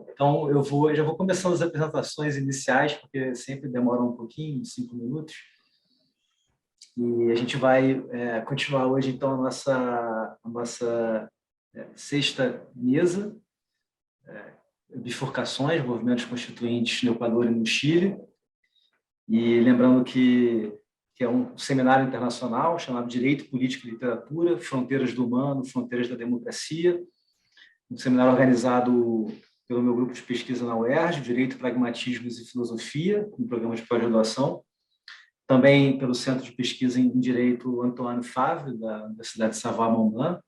Então, já vou começando as apresentações iniciais, porque sempre demora um pouquinho, 5 minutos. E a gente vai continuar hoje, então, a nossa sexta mesa, bifurcações, movimentos constituintes no Equador e no Chile. E lembrando que é um seminário internacional chamado Direito, Política e Literatura, Fronteiras do Humano, Fronteiras da Democracia, um seminário organizado pelo meu grupo de pesquisa na UERJ, Direito, Pragmatismos e Filosofia, um programa de pós-graduação, também pelo Centro de Pesquisa em Direito Antoine Favre, da cidade de Savoie-Mont-Blanc,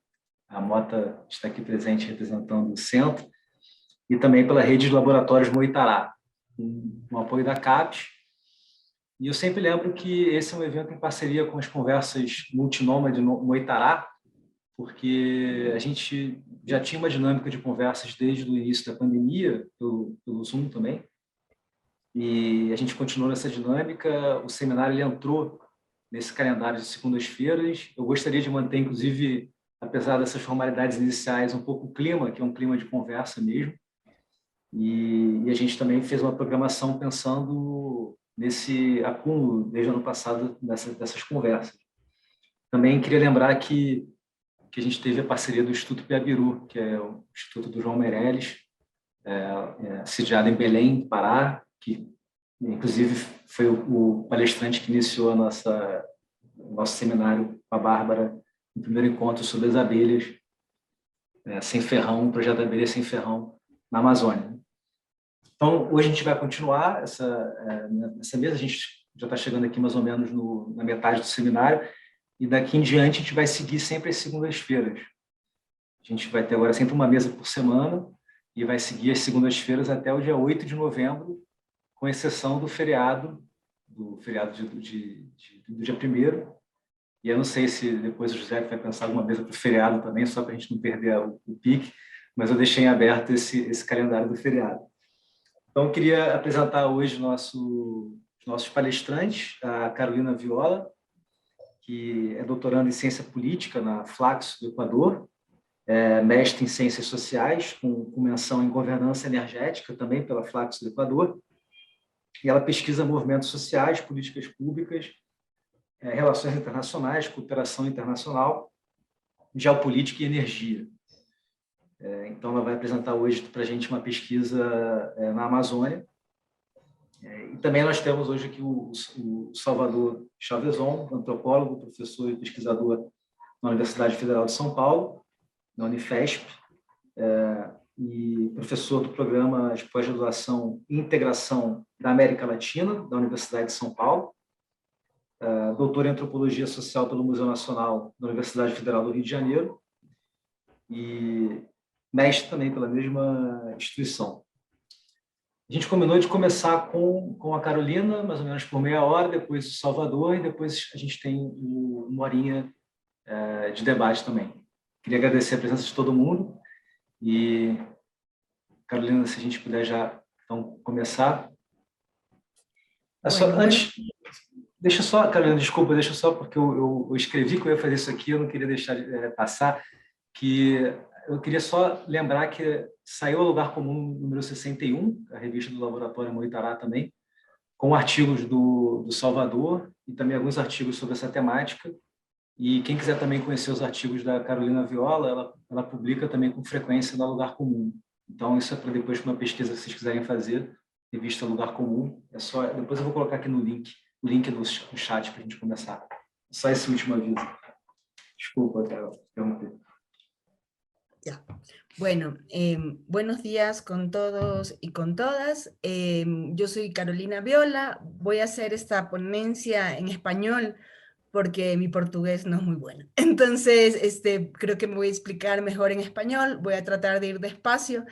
a Mota está aqui presente representando o centro, e também pela rede de laboratórios Moitará, com apoio da CAPES. E eu sempre lembro que esse é um evento em parceria com as conversas Multinômade Moitará, porque a gente já tinha uma dinâmica de conversas desde o início da pandemia, pelo Zoom também, e a gente continuou nessa dinâmica. O seminário ele entrou nesse calendário de segundas-feiras. Eu gostaria de manter, inclusive, apesar dessas formalidades iniciais, um pouco o clima, que é um clima de conversa mesmo, e a gente também fez uma programação pensando nesse acúmulo, desde o ano passado, dessas conversas. Também queria lembrar que a gente teve a parceria do Instituto Piabiru, que é o Instituto do João Meirelles, sediado em Belém, Pará, que inclusive foi o palestrante que iniciou o nosso seminário com a Bárbara, no primeiro encontro sobre as abelhas sem ferrão, o projeto Abelhas Sem Ferrão na Amazônia. Então, hoje a gente vai continuar nessa mesa, a gente já está chegando aqui mais ou menos na metade do seminário, e daqui em diante a gente vai seguir sempre às segundas-feiras. A gente vai ter agora sempre uma mesa por semana e vai seguir as segundas-feiras até o dia 8 de novembro, com exceção do feriado do dia 1º. E eu não sei se depois o José vai pensar alguma mesa para o feriado também, só para a gente não perder o pique, mas eu deixei em aberto esse calendário do feriado. Então, eu queria apresentar hoje os nossos palestrantes, a Carolina Viola, que é doutoranda em Ciência Política na Flaxo do Equador, mestre em Ciências Sociais, com menção em Governança Energética, também pela Flaxo do Equador, e ela pesquisa movimentos sociais, políticas públicas, relações internacionais, cooperação internacional, geopolítica e energia. Então, ela vai apresentar hoje para a gente uma pesquisa na Amazônia. E também nós temos hoje aqui o Salvador Chavezon, antropólogo, professor e pesquisador na Universidade Federal de São Paulo, na Unifesp, e professor do programa de pós-graduação e integração da América Latina, da Universidade de São Paulo, doutor em antropologia social pelo Museu Nacional da Universidade Federal do Rio de Janeiro e mestre também pela mesma instituição. A gente combinou de começar com a Carolina, mais ou menos por meia hora, depois o Salvador, e depois a gente tem uma horinha de debate também. Queria agradecer a presença de todo mundo e, Carolina, se a gente puder já então, começar. Antes, deixa só, Carolina, desculpa, deixa só, porque eu escrevi que eu ia fazer isso aqui, eu não queria deixar passar, que eu queria só lembrar que saiu o Lugar Comum número 61, a revista do Laboratório Moitará também, com artigos do Salvador e também alguns artigos sobre essa temática. E quem quiser também conhecer os artigos da Carolina Viola, ela publica também com frequência no Lugar Comum. Então, isso é para depois, para uma pesquisa que vocês quiserem fazer, revista Lugar Comum. Depois eu vou colocar aqui no link, o link no chat para a gente começar. Só esse último aviso. Desculpa, Carol, interromper. Ya. Bueno, buenos días con todos y con todas. Yo soy Carolina Viola. Voy a hacer esta ponencia en español porque mi portugués no es muy bueno. Entonces, creo que me voy a explicar mejor en español. Voy a tratar de ir despacio.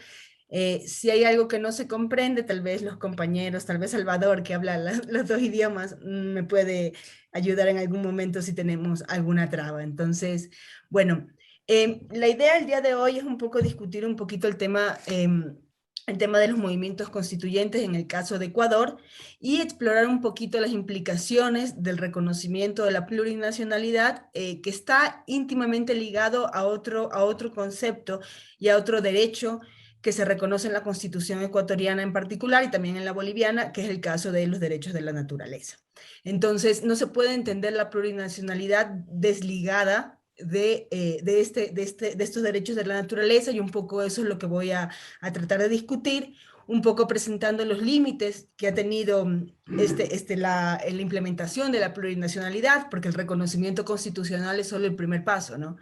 Si hay algo que no se comprende, tal vez los compañeros, tal vez Salvador, que habla los dos idiomas, me puede ayudar en algún momento si tenemos alguna traba. Entonces, bueno, la idea del día de hoy es un poco discutir un poquito el tema de los movimientos constituyentes en el caso de Ecuador y explorar un poquito las implicaciones del reconocimiento de la plurinacionalidad que está íntimamente ligado a otro concepto y a otro derecho que se reconoce en la Constitución ecuatoriana en particular y también en la boliviana, que es el caso de los derechos de la naturaleza. Entonces, no se puede entender la plurinacionalidad desligada de estos derechos de la naturaleza, y un poco eso es lo que voy a tratar de discutir, un poco presentando los límites que ha tenido la implementación de la plurinacionalidad, porque el reconocimiento constitucional es solo el primer paso, ¿no?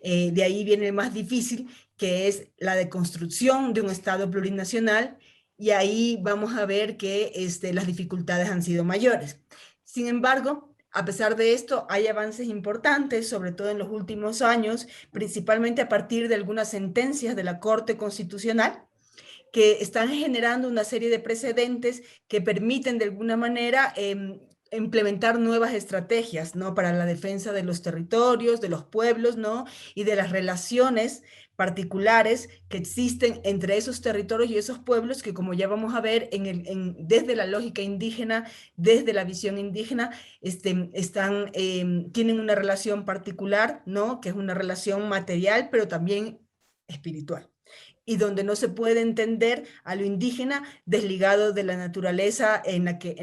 De ahí viene el más difícil, que es la deconstrucción de un Estado plurinacional, y ahí vamos a ver que las dificultades han sido mayores. Sin embargo, a pesar de esto, hay avances importantes, sobre todo en los últimos años, principalmente a partir de algunas sentencias de la Corte Constitucional, que están generando una serie de precedentes que permiten de alguna manera implementar nuevas estrategias, ¿no?, para la defensa de los territorios, de los pueblos, ¿no?, y de las relaciones particulares que existen entre esos territorios y esos pueblos, que, como ya vamos a ver, desde la lógica indígena, desde la visión indígena, tienen una relación particular, ¿no?, que es una relación material, pero también espiritual, y donde no se puede entender a lo indígena desligado de la naturaleza en la que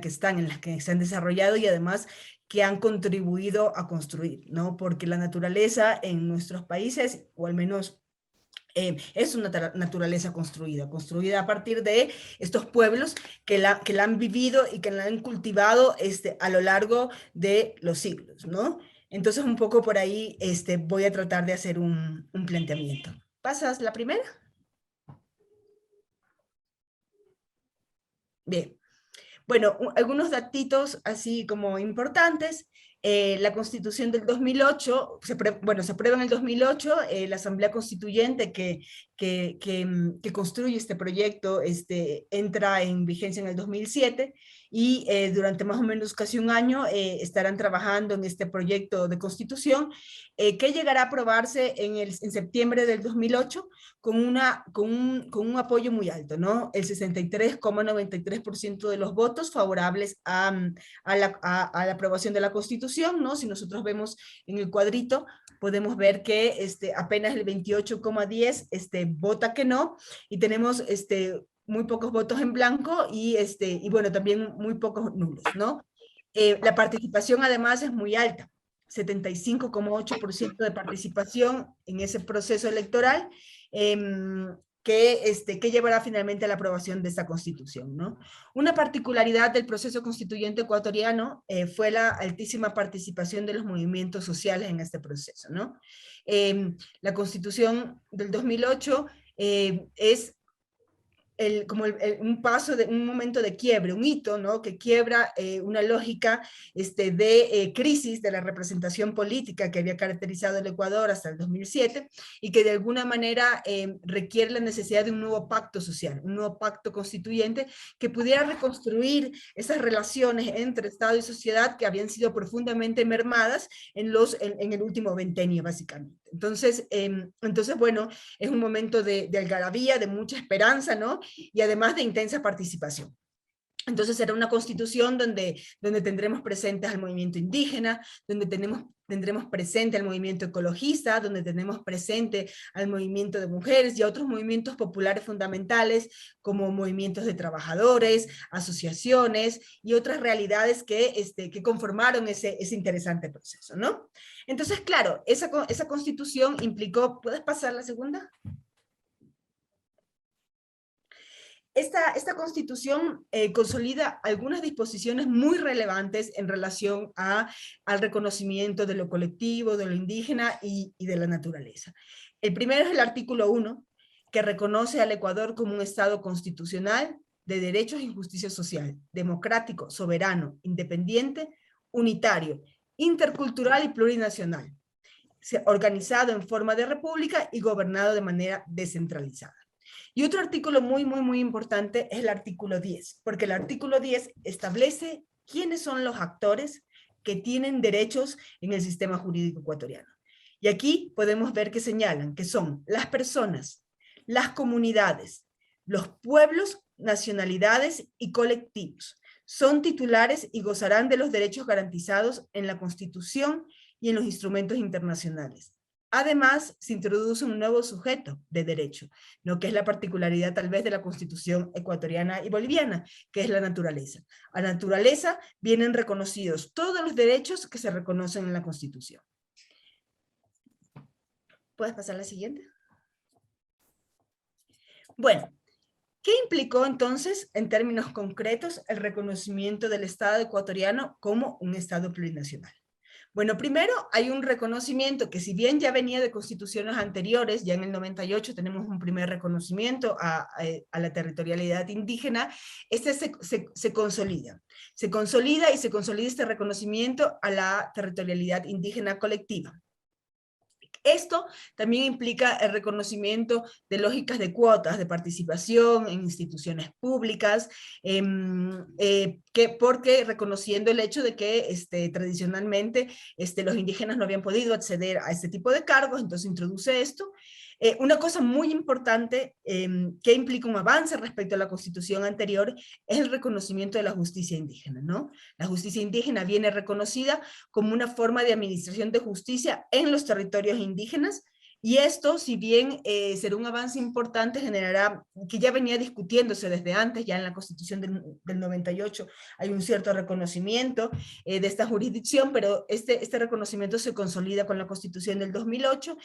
están, en las que se han desarrollado, y además que han contribuido a construir, ¿no? Porque la naturaleza en nuestros países, o al menos es una naturaleza construida a partir de estos pueblos que la han vivido y que la han cultivado a lo largo de los siglos, ¿no? Entonces, un poco por ahí voy a tratar de hacer un planteamiento. ¿Pasas la primera? Bien. Bueno, algunos datitos así como importantes. La Constitución del 2008, se aprueba en el 2008, la Asamblea Constituyente que construye este proyecto entra en vigencia en el 2007, y durante más o menos casi un año estarán trabajando en este proyecto de Constitución, que llegará a aprobarse en septiembre del 2008 con un apoyo muy alto, ¿no? El 63,93% de los votos favorables a la aprobación de la Constitución, ¿no? Si nosotros vemos en el cuadrito, podemos ver que apenas el 28,10 vota que no, y tenemos muy pocos votos en blanco, y bueno, también muy pocos nulos, ¿no? La participación además es muy alta, 75,8% de participación en ese proceso electoral, que llevará finalmente a la aprobación de esta Constitución, ¿no? Una particularidad del proceso constituyente ecuatoriano fue la altísima participación de los movimientos sociales en este proceso, ¿no? La Constitución del 2008 es un momento de quiebre, un hito, ¿no?, que quiebra una lógica de crisis de la representación política que había caracterizado el Ecuador hasta el 2007, y que de alguna manera requiere la necesidad de un nuevo pacto social, un nuevo pacto constituyente que pudiera reconstruir esas relaciones entre Estado y sociedad que habían sido profundamente mermadas en el último ventenio, básicamente. Entonces, bueno, es un momento de algarabía, de mucha esperanza, ¿no?, y además de intensa participación. Entonces será una constitución donde tendremos presentes al movimiento indígena, donde tendremos presente al movimiento ecologista, donde tenemos presente al movimiento de mujeres y a otros movimientos populares fundamentales, como movimientos de trabajadores, asociaciones y otras realidades que conformaron ese interesante proceso, ¿no? Entonces, claro, esa constitución implicó... ¿Puedes pasar la segunda? Esta Constitución consolida algunas disposiciones muy relevantes en relación al reconocimiento de lo colectivo, de lo indígena y de la naturaleza. El primero es el artículo 1, que reconoce al Ecuador como un Estado constitucional de derechos y justicia social, democrático, soberano, independiente, unitario, intercultural y plurinacional, organizado en forma de república y gobernado de manera descentralizada. Y otro artículo muy importante es el artículo 10, porque el artículo 10 establece quiénes son los actores que tienen derechos en el sistema jurídico ecuatoriano. Y aquí podemos ver que señalan que son las personas, las comunidades, los pueblos, nacionalidades y colectivos. Son titulares y gozarán de los derechos garantizados en la Constitución y en los instrumentos internacionales, Además, se introduce un nuevo sujeto de derecho, ¿no? Que es la particularidad tal vez de la Constitución ecuatoriana y boliviana, que es la naturaleza. A la naturaleza vienen reconocidos todos los derechos que se reconocen en la Constitución. ¿Puedes pasar a la siguiente? Bueno, ¿qué implicó entonces, en términos concretos, el reconocimiento del Estado ecuatoriano como un Estado plurinacional? Bueno, primero hay un reconocimiento que, si bien ya venía de constituciones anteriores, ya en el 98 tenemos un primer reconocimiento a la territorialidad indígena, este se consolida. Se consolida este reconocimiento a la territorialidad indígena colectiva. Esto también implica el reconocimiento de lógicas de cuotas de participación en instituciones públicas, porque reconociendo el hecho de que tradicionalmente los indígenas no habían podido acceder a este tipo de cargos, entonces introduce esto. Una cosa muy importante que implica un avance respecto a la constitución anterior es el reconocimiento de la justicia indígena, ¿no? La justicia indígena viene reconocida como una forma de administración de justicia en los territorios indígenas, y esto, si bien será un avance importante, generará, que ya venía discutiéndose desde antes, ya en la Constitución del 98 hay un cierto reconocimiento de esta jurisdicción, pero este reconocimiento se consolida con la Constitución del 2008,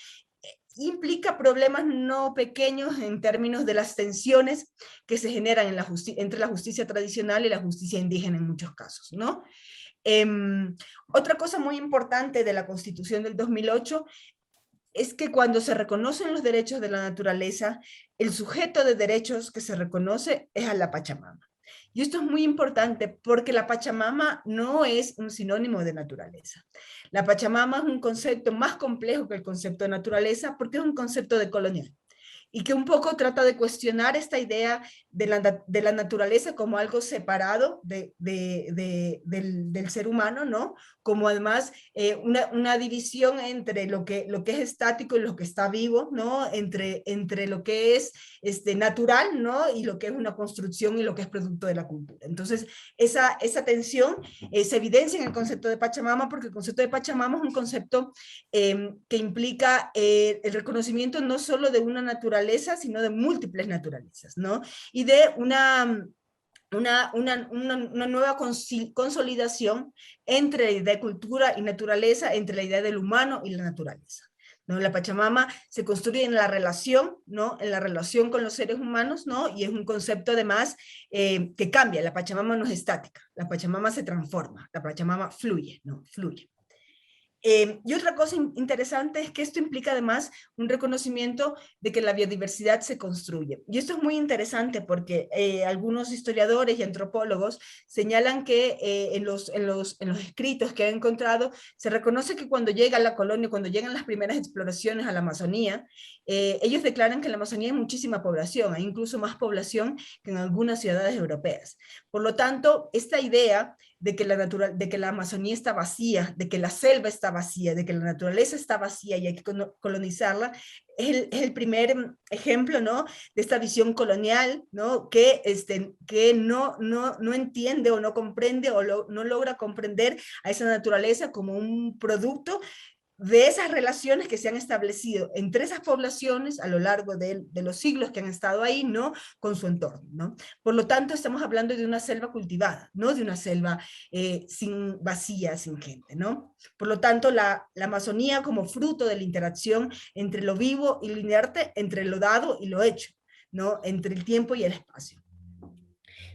implica problemas no pequeños en términos de las tensiones que se generan entre la justicia tradicional y la justicia indígena en muchos casos, ¿no? Otra cosa muy importante de la Constitución del 2008 es que cuando se reconocen los derechos de la naturaleza, el sujeto de derechos que se reconoce es a la Pachamama. Y esto es muy importante porque la Pachamama no es un sinónimo de naturaleza. La Pachamama es un concepto más complejo que el concepto de naturaleza porque es un concepto decolonial, y que un poco trata de cuestionar esta idea de la naturaleza como algo separado del ser humano, ¿no? Como además una división entre lo que es estático y lo que está vivo, ¿no? Entre lo que es natural, ¿no? Y lo que es una construcción y lo que es producto de la cultura. Entonces, esa tensión se evidencia en el concepto de Pachamama, porque el concepto de Pachamama es un concepto que implica el reconocimiento no solo de una naturaleza, sino de múltiples naturalezas, ¿no? Y de una nueva consolidación entre la idea de cultura y naturaleza, entre la idea del humano y la naturaleza, ¿no? La Pachamama se construye en la relación, ¿no? En la relación con los seres humanos, ¿no? Y es un concepto además que cambia. La Pachamama no es estática, la Pachamama se transforma, la Pachamama fluye, ¿no? Fluye. Y otra cosa interesante es que esto implica además un reconocimiento de que la biodiversidad se construye. Y esto es muy interesante porque algunos historiadores y antropólogos señalan que en los escritos que han encontrado se reconoce que cuando llega la colonia, cuando llegan las primeras exploraciones a la Amazonía, ellos declaran que en la Amazonía hay muchísima población, hay incluso más población que en algunas ciudades europeas. Por lo tanto, esta idea de que la Amazonía está vacía, de que la selva está vacía, de que la naturaleza está vacía y hay que colonizarla, es el primer ejemplo, ¿no? De esta visión colonial, ¿no? Que no entiende o no comprende o no logra comprender a esa naturaleza como un producto de esas relaciones que se han establecido entre esas poblaciones a lo largo de los siglos que han estado ahí, ¿no? Con su entorno, ¿no? Por lo tanto, estamos hablando de una selva cultivada, no de una selva vacía, sin gente, ¿no? Por lo tanto, la Amazonía como fruto de la interacción entre lo vivo y lo inerte, entre lo dado y lo hecho, ¿no? Entre el tiempo y el espacio.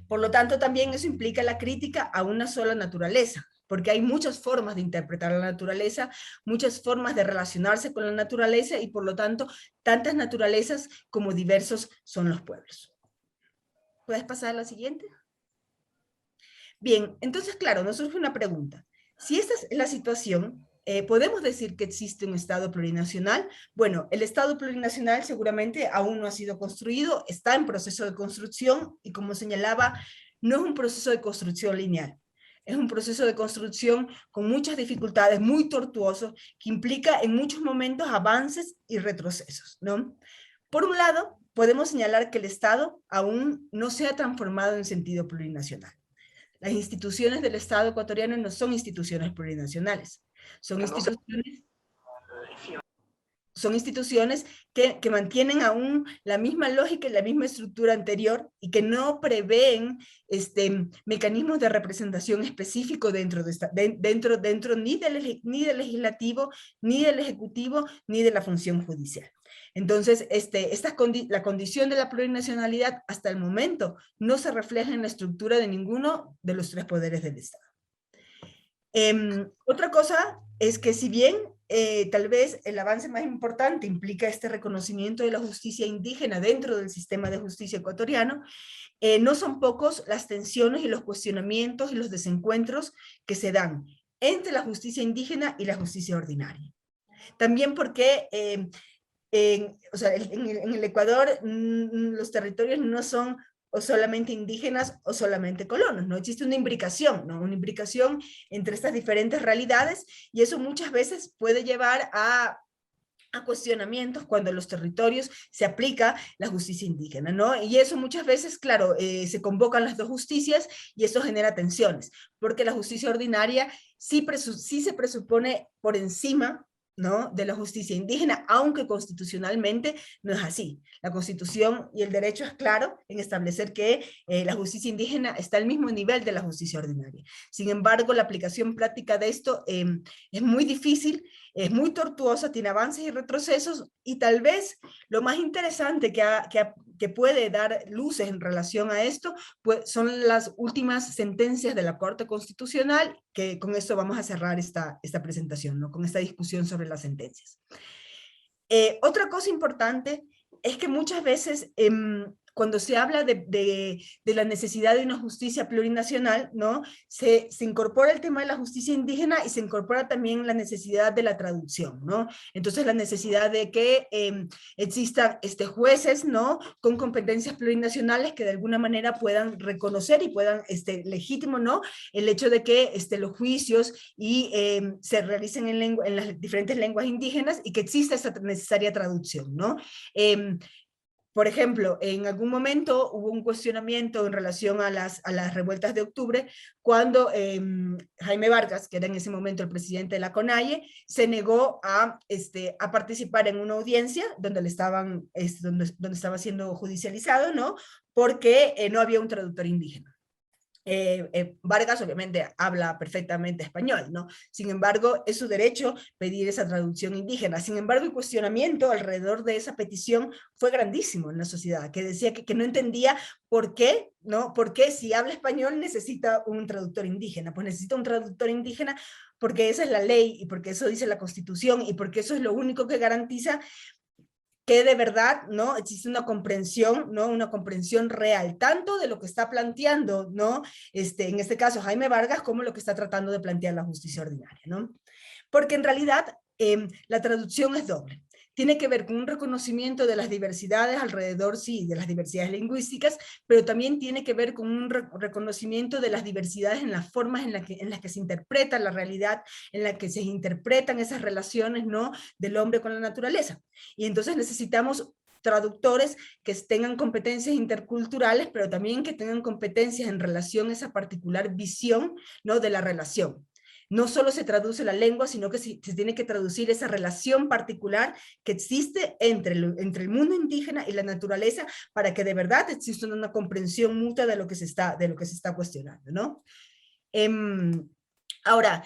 Por lo tanto, también eso implica la crítica a una sola naturaleza, porque hay muchas formas de interpretar la naturaleza, muchas formas de relacionarse con la naturaleza, y por lo tanto, tantas naturalezas como diversos son los pueblos. ¿Puedes pasar a la siguiente? Bien, entonces, claro, nos surge una pregunta. Si esta es la situación, ¿podemos decir que existe un Estado plurinacional? Bueno, el Estado plurinacional seguramente aún no ha sido construido, está en proceso de construcción, y como señalaba, no es un proceso de construcción lineal. Es un proceso de construcción con muchas dificultades, muy tortuoso, que implica en muchos momentos avances y retrocesos, ¿no? Por un lado, podemos señalar que el Estado aún no se ha transformado en sentido plurinacional. Las instituciones del Estado ecuatoriano no son instituciones plurinacionales, son instituciones son instituciones que mantienen aún la misma lógica y la misma estructura anterior y que no prevén mecanismos de representación específico dentro ni del legislativo, ni del ejecutivo, ni de la función judicial. Entonces, la condición de la plurinacionalidad hasta el momento no se refleja en la estructura de ninguno de los tres poderes del Estado. Otra cosa es que si bien tal vez el avance más importante implica este reconocimiento de la justicia indígena dentro del sistema de justicia ecuatoriano, no son pocos las tensiones y los cuestionamientos y los desencuentros que se dan entre la justicia indígena y la justicia ordinaria. También porque en el Ecuador los territorios no son o solamente indígenas o solamente colonos, ¿no? Existe una imbricación, ¿no? Una imbricación entre estas diferentes realidades y eso muchas veces puede llevar a cuestionamientos cuando en los territorios se aplica la justicia indígena, ¿no? Y eso muchas veces, claro, se convocan las dos justicias y eso genera tensiones, porque la justicia ordinaria sí se presupone por encima, ¿no?, de la justicia indígena, aunque constitucionalmente no es así. La Constitución y el derecho es claro en establecer que la justicia indígena está al mismo nivel de la justicia ordinaria. Sin embargo, la aplicación práctica de esto es muy difícil, es muy tortuosa, tiene avances y retrocesos, y tal vez lo más interesante que puede dar luces en relación a esto pues, son las últimas sentencias de la Corte Constitucional, que con esto vamos a cerrar esta presentación, ¿no?, con esta discusión sobre las sentencias. Otra cosa importante es que muchas veces cuando se habla de la necesidad de una justicia plurinacional, ¿no?, se incorpora el tema de la justicia indígena y se incorpora también la necesidad de la traducción, ¿no? Entonces la necesidad de que existan jueces, ¿no?, con competencias plurinacionales que de alguna manera puedan reconocer y puedan, legítimo, ¿no?, el hecho de que los juicios se realicen en las diferentes lenguas indígenas y que exista esa necesaria traducción, ¿no? Por ejemplo, en algún momento hubo un cuestionamiento en relación a las revueltas de octubre, cuando Jaime Vargas, que era en ese momento el presidente de la CONAIE, se negó a participar en una audiencia donde, donde estaba siendo judicializado, ¿no?, porque no había un traductor indígena. Vargas obviamente habla perfectamente español, ¿no? Sin embargo, es su derecho pedir esa traducción indígena. Sin embargo, el cuestionamiento alrededor de esa petición fue grandísimo en la sociedad, que decía que no entendía por qué, ¿no? ¿Por qué si habla español necesita un traductor indígena? Pues necesita un traductor indígena porque esa es la ley y porque eso dice la Constitución y porque eso es lo único que garantiza que de verdad, ¿no?, existe una comprensión, ¿no?, una comprensión real, tanto de lo que está planteando, ¿no?, en este caso Jaime Vargas, como lo que está tratando de plantear la justicia ordinaria, ¿no? Porque en realidad la traducción es doble. Tiene que ver con un reconocimiento de las diversidades alrededor, sí, de las diversidades lingüísticas, pero también tiene que ver con un reconocimiento de las diversidades en las formas en las que se interpreta la realidad, en las que se interpretan esas relaciones, ¿no?, del hombre con la naturaleza. Y entonces necesitamos traductores que tengan competencias interculturales, pero también que tengan competencias en relación a esa particular visión, ¿no?, de la relación. No solo se traduce la lengua, sino que se tiene que traducir esa relación particular que existe entre el mundo indígena y la naturaleza para que de verdad exista una comprensión mutua de lo que se está cuestionando, ¿no? Ahora,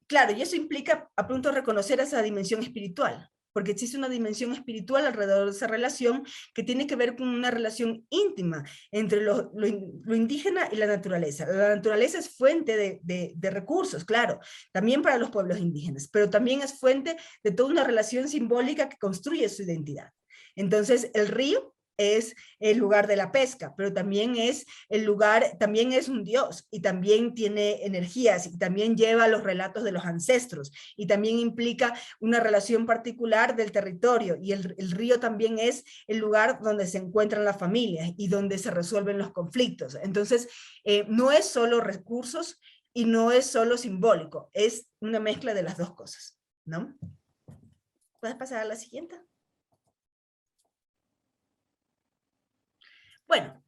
claro, y eso implica a pronto reconocer esa dimensión espiritual, porque existe una dimensión espiritual alrededor de esa relación que tiene que ver con una relación íntima entre lo indígena y la naturaleza. La naturaleza es fuente de recursos, claro, también para los pueblos indígenas, pero también es fuente de toda una relación simbólica que construye su identidad. Entonces, el río es el lugar de la pesca, pero también es también es un dios y también tiene energías y también lleva los relatos de los ancestros y también implica una relación particular del territorio y el río también es el lugar donde se encuentran las familias y donde se resuelven los conflictos. Entonces, no es solo recursos y no es solo simbólico, es una mezcla de las dos cosas, ¿no? ¿Puedes pasar a la siguiente? Bueno,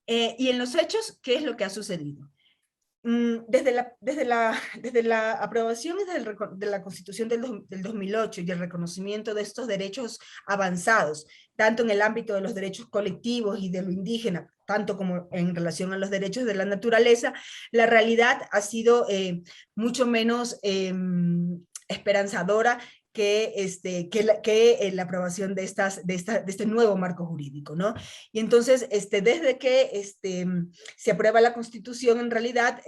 y en los hechos, ¿qué es lo que ha sucedido? desde la aprobación de la Constitución del 2008 y el reconocimiento de estos derechos avanzados, tanto en el ámbito de los derechos colectivos y de lo indígena, tanto como en relación a los derechos de la naturaleza, la realidad ha sido mucho menos esperanzadora que la aprobación de este nuevo marco jurídico, ¿no? Y entonces, desde que se aprueba la Constitución, en realidad,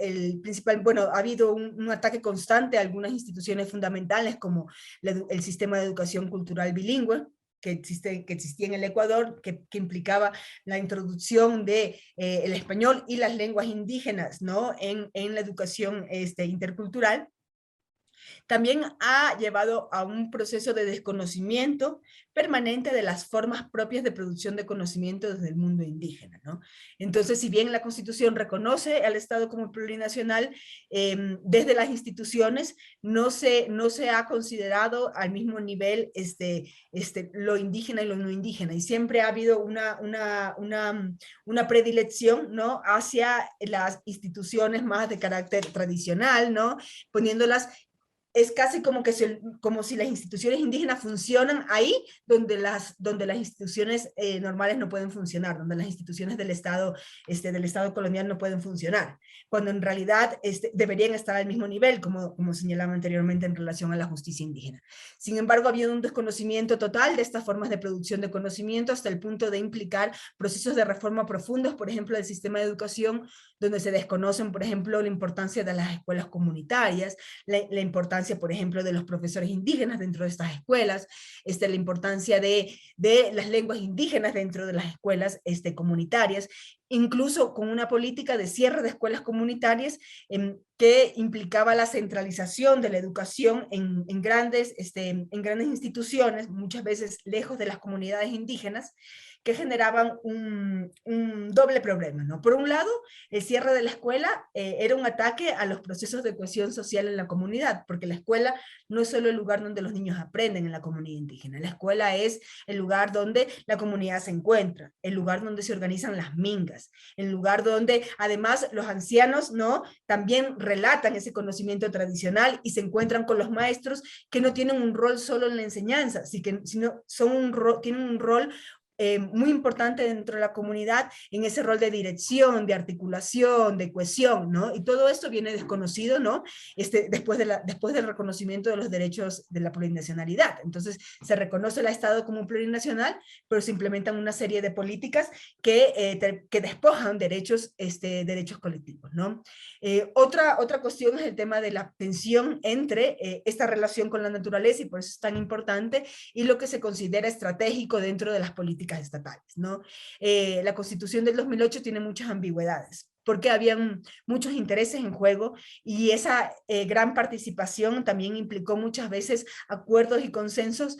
bueno, ha habido un ataque constante a algunas instituciones fundamentales, como el sistema de educación cultural bilingüe, que existía en el Ecuador, que implicaba la introducción de el español y las lenguas indígenas, ¿no? en la educación intercultural. También ha llevado a un proceso de desconocimiento permanente de las formas propias de producción de conocimiento desde el mundo indígena, ¿no? Entonces, si bien la Constitución reconoce al Estado como plurinacional, desde las instituciones no se ha considerado al mismo nivel lo indígena y lo no indígena, y siempre ha habido una predilección, ¿no? hacia las instituciones más de carácter tradicional, ¿no? Poniéndolas, es casi como si las instituciones indígenas funcionan ahí donde las instituciones normales no pueden funcionar, donde las instituciones del Estado colonial no pueden funcionar, cuando en realidad deberían estar al mismo nivel, como señalaba anteriormente en relación a la justicia indígena. Sin embargo, ha habido un desconocimiento total de estas formas de producción de conocimiento, hasta el punto de implicar procesos de reforma profundos, por ejemplo, del sistema de educación, donde se desconocen, por ejemplo, la importancia de las escuelas comunitarias, la importancia, por ejemplo, de los profesores indígenas dentro de estas escuelas, la importancia de las lenguas indígenas dentro de las escuelas comunitarias, incluso con una política de cierre de escuelas comunitarias que implicaba la centralización de la educación en grandes instituciones, muchas veces lejos de las comunidades indígenas, que generaban un doble problema, ¿no? Por un lado, el cierre de la escuela era un ataque a los procesos de cohesión social en la comunidad, porque la escuela no es solo el lugar donde los niños aprenden en la comunidad indígena, la escuela es el lugar donde la comunidad se encuentra, el lugar donde se organizan las mingas, el lugar donde además los ancianos, ¿no? también relatan ese conocimiento tradicional y se encuentran con los maestros que no tienen un rol solo en la enseñanza, sino tienen un rol muy importante dentro de la comunidad en ese rol de dirección, de articulación, de cohesión, ¿no? Y todo esto viene desconocido, ¿no? Después del reconocimiento de los derechos de la plurinacionalidad. Entonces, se reconoce el Estado como plurinacional, pero se implementan una serie de políticas que despojan derechos colectivos, ¿no? Otra cuestión es el tema de la tensión entre esta relación con la naturaleza, y por eso es tan importante, y lo que se considera estratégico dentro de las políticas estatales, ¿no? La Constitución del 2008 tiene muchas ambigüedades, porque habían muchos intereses en juego, y esa gran participación también implicó muchas veces acuerdos y consensos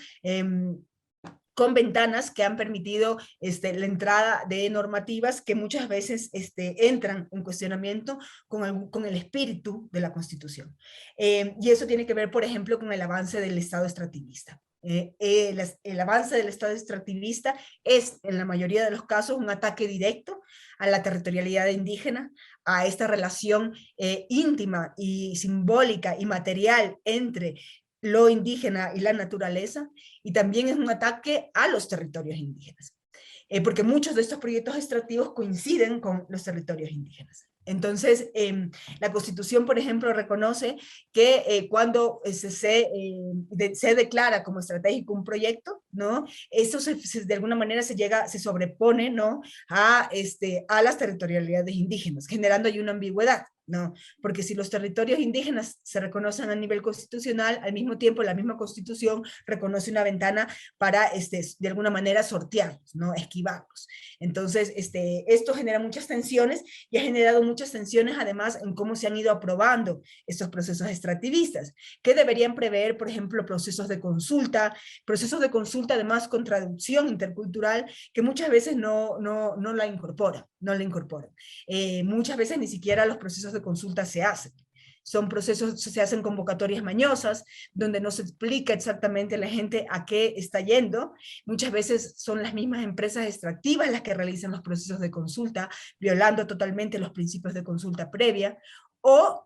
con ventanas que han permitido la entrada de normativas que muchas veces entran en cuestionamiento con el espíritu de la Constitución. Y eso tiene que ver, por ejemplo, con el avance del Estado extractivista. El avance del Estado extractivista es, en la mayoría de los casos, un ataque directo a la territorialidad indígena, a esta relación íntima y simbólica y material entre lo indígena y la naturaleza, y también es un ataque a los territorios indígenas, porque muchos de estos proyectos extractivos coinciden con los territorios indígenas. Entonces, la Constitución, por ejemplo, reconoce que cuando se declara como estratégico un proyecto, ¿no? Eso de alguna manera se sobrepone, ¿no? a las territorialidades indígenas, generando ahí una ambigüedad, ¿no? Porque si los territorios indígenas se reconocen a nivel constitucional, al mismo tiempo la misma Constitución reconoce una ventana para, de alguna manera, sortearlos, ¿no? Esquivarlos. Entonces, esto genera muchas tensiones, y ha generado muchas tensiones además en cómo se han ido aprobando estos procesos extractivistas, que deberían prever, por ejemplo, procesos de consulta además con traducción intercultural, que muchas veces no la incorporan. Muchas veces ni siquiera los procesos de consulta se hacen. son procesos, se hacen convocatorias mañosas, donde no se explica exactamente a la gente a qué está yendo. Muchas veces son las mismas empresas extractivas las que realizan los procesos de consulta, violando totalmente los principios de consulta previa, o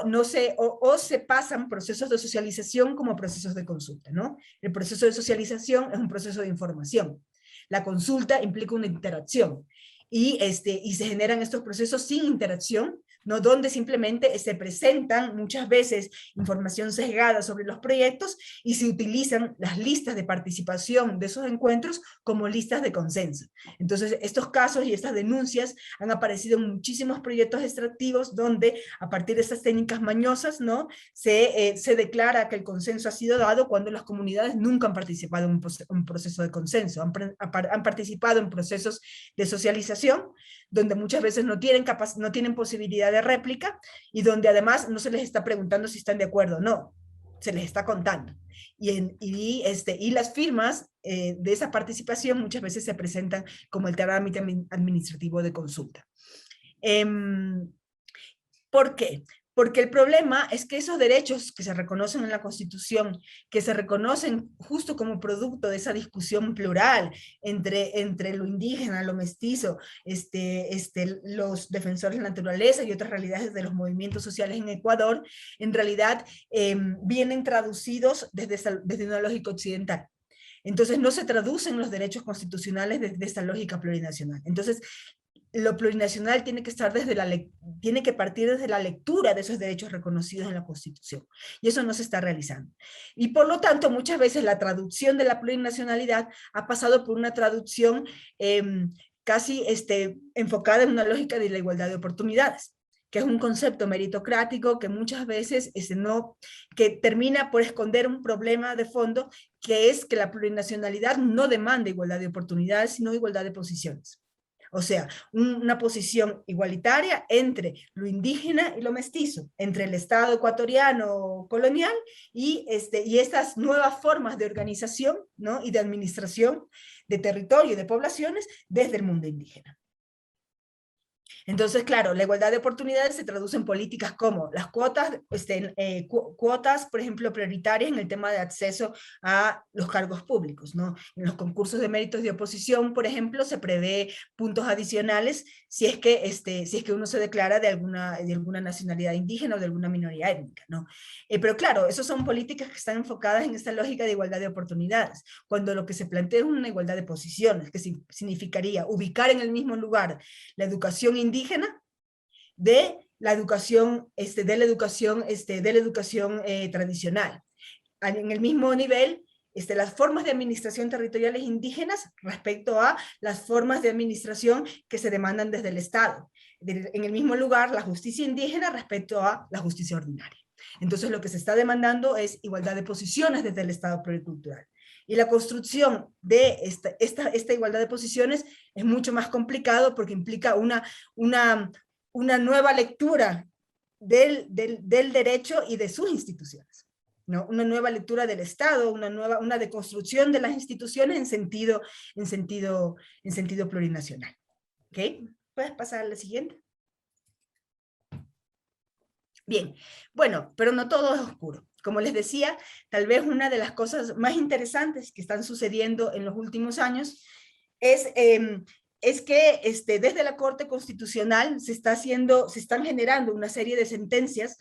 no se, o se pasan procesos de socialización como procesos de consulta, ¿no? El proceso de socialización es un proceso de información. La consulta implica una interacción y se generan estos procesos sin interacción, ¿no? Donde simplemente se presentan muchas veces información sesgada sobre los proyectos y se utilizan las listas de participación de esos encuentros como listas de consenso. Entonces, estos casos y estas denuncias han aparecido en muchísimos proyectos extractivos donde a partir de estas técnicas mañosas, ¿no? se declara que el consenso ha sido dado cuando las comunidades nunca han participado en un proceso de consenso, han participado en procesos de socialización, donde muchas veces no tienen posibilidad de réplica y donde además no se les está preguntando si están de acuerdo o no, se les está contando. Y las firmas de esa participación muchas veces se presentan como el trámite administrativo de consulta. ¿Por qué? Porque el problema es que esos derechos que se reconocen en la Constitución, que se reconocen justo como producto de esa discusión plural entre lo indígena, lo mestizo, los defensores de la naturaleza y otras realidades de los movimientos sociales en Ecuador, en realidad vienen traducidos desde una lógica occidental. Entonces no se traducen los derechos constitucionales desde esta lógica plurinacional. Entonces, lo plurinacional tiene que partir desde la lectura de esos derechos reconocidos en la Constitución. Y eso no se está realizando. Y por lo tanto, muchas veces la traducción de la plurinacionalidad ha pasado por una traducción casi enfocada en una lógica de la igualdad de oportunidades, que es un concepto meritocrático que muchas veces que termina por esconder un problema de fondo, que es que la plurinacionalidad no demanda igualdad de oportunidades, sino igualdad de posiciones. O sea, una posición igualitaria entre lo indígena y lo mestizo, entre el Estado ecuatoriano colonial y estas nuevas formas de organización, ¿no? Y de administración de territorio y de poblaciones desde el mundo indígena. Entonces, claro, la igualdad de oportunidades se traduce en políticas como las cuotas, cuotas, por ejemplo, prioritarias en el tema de acceso a los cargos públicos, ¿no? En los concursos de méritos de oposición, por ejemplo, se prevé puntos adicionales si es que uno se declara de alguna nacionalidad indígena o de alguna minoría étnica, ¿no? Pero claro, esas son políticas que están enfocadas en esta lógica de igualdad de oportunidades, cuando lo que se plantea es una igualdad de posiciones, que significaría ubicar en el mismo lugar la educación indígena de la educación, tradicional. En el mismo nivel, las formas de administración territoriales indígenas respecto a las formas de administración que se demandan desde el Estado. En el mismo lugar, la justicia indígena respecto a la justicia ordinaria. Entonces, lo que se está demandando es igualdad de posiciones desde el Estado pluricultural. Y la construcción de esta igualdad de posiciones es mucho más complicado porque implica una nueva lectura del derecho y de sus instituciones, ¿no? Una nueva lectura del Estado, una deconstrucción de las instituciones en sentido plurinacional. ¿Ok? ¿Puedes pasar a la siguiente? Bien, bueno, pero no todo es oscuro. Como les decía, tal vez una de las cosas más interesantes que están sucediendo en los últimos años es que desde la Corte Constitucional se están generando una serie de sentencias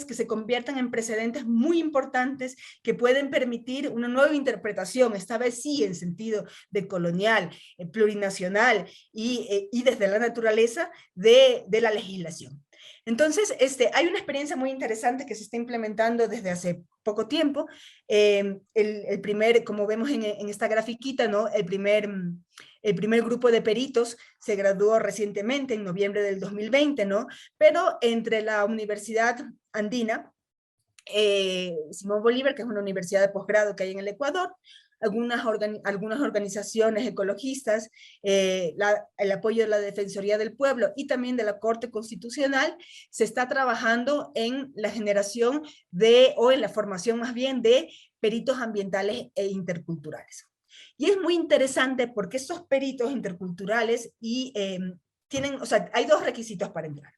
que se conviertan en precedentes muy importantes que pueden permitir una nueva interpretación, esta vez sí en sentido de colonial, plurinacional y desde la naturaleza de la legislación. Entonces, hay una experiencia muy interesante que se está implementando desde hace poco tiempo. Como vemos en esta grafiquita, ¿no? El primer grupo de peritos se graduó recientemente, en noviembre del 2020, ¿no? Pero entre la Universidad Andina, Simón Bolívar, que es una universidad de posgrado que hay en el Ecuador, algunas organizaciones ecologistas, el apoyo de la Defensoría del Pueblo y también de la Corte Constitucional, se está trabajando en la generación o en la formación más bien de peritos ambientales e interculturales. Y es muy interesante porque estos peritos interculturales hay dos requisitos para entrar.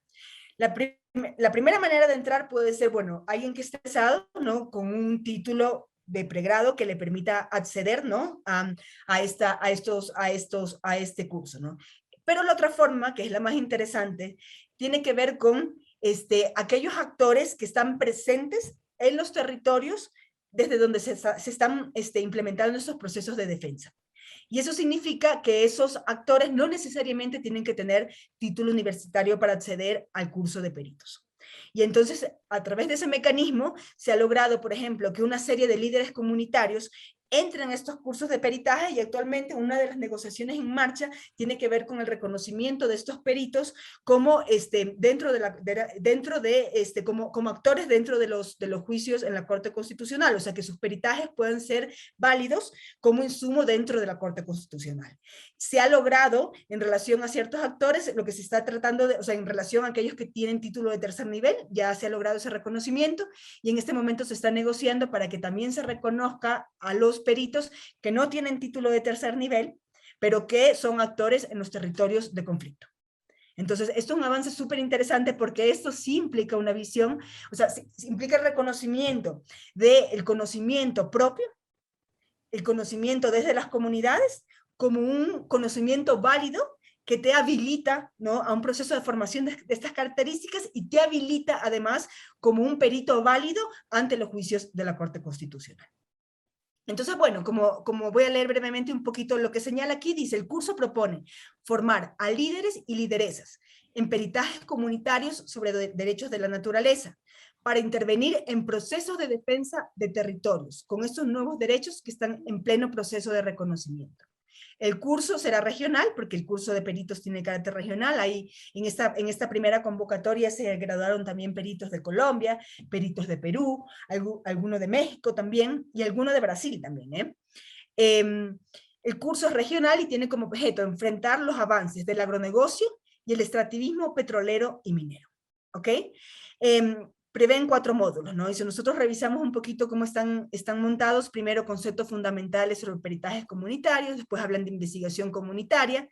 La la primera manera de entrar puede ser, bueno, alguien que esté cesado, ¿no? Con un título de pregrado que le permita acceder, ¿no? A este curso, ¿no? Pero la otra forma, que es la más interesante, tiene que ver con aquellos actores que están presentes en los territorios desde donde se están implementando estos procesos de defensa. Y eso significa que esos actores no necesariamente tienen que tener título universitario para acceder al curso de peritos. Y entonces, a través de ese mecanismo, se ha logrado, por ejemplo, que una serie de líderes comunitarios entren a estos cursos de peritaje, y actualmente una de las negociaciones en marcha tiene que ver con el reconocimiento de estos peritos como como actores dentro de los juicios en la Corte Constitucional, o sea, que sus peritajes puedan ser válidos como insumo dentro de la Corte Constitucional. Se ha logrado en relación a ciertos actores, lo que se está tratando de, o sea, en relación a aquellos que tienen título de tercer nivel, ya se ha logrado ese reconocimiento, y en este momento se está negociando para que también se reconozca a los peritos que no tienen título de tercer nivel, pero que son actores en los territorios de conflicto. Entonces, esto es un avance súper interesante, porque esto sí implica una visión, o sea, sí implica el reconocimiento del conocimiento propio, el conocimiento desde las comunidades, como un conocimiento válido que te habilita, ¿no?, a un proceso de formación de estas características, y te habilita además como un perito válido ante los juicios de la Corte Constitucional. Entonces, bueno, como voy a leer brevemente un poquito lo que señala aquí, dice: el curso propone formar a líderes y lideresas en peritajes comunitarios sobre derechos de la naturaleza, para intervenir en procesos de defensa de territorios, con estos nuevos derechos que están en pleno proceso de reconocimiento. El curso será regional, porque el curso de peritos tiene carácter regional. Ahí en esta primera convocatoria se graduaron también peritos de Colombia, peritos de Perú, alguno de México también, y alguno de Brasil también. El curso es regional y tiene como objeto enfrentar los avances del agronegocio y el extractivismo petrolero y minero. ¿Ok? Prevén 4 módulos, ¿no? Y si nosotros revisamos un poquito cómo están montados, primero conceptos fundamentales sobre peritajes comunitarios, después hablan de investigación comunitaria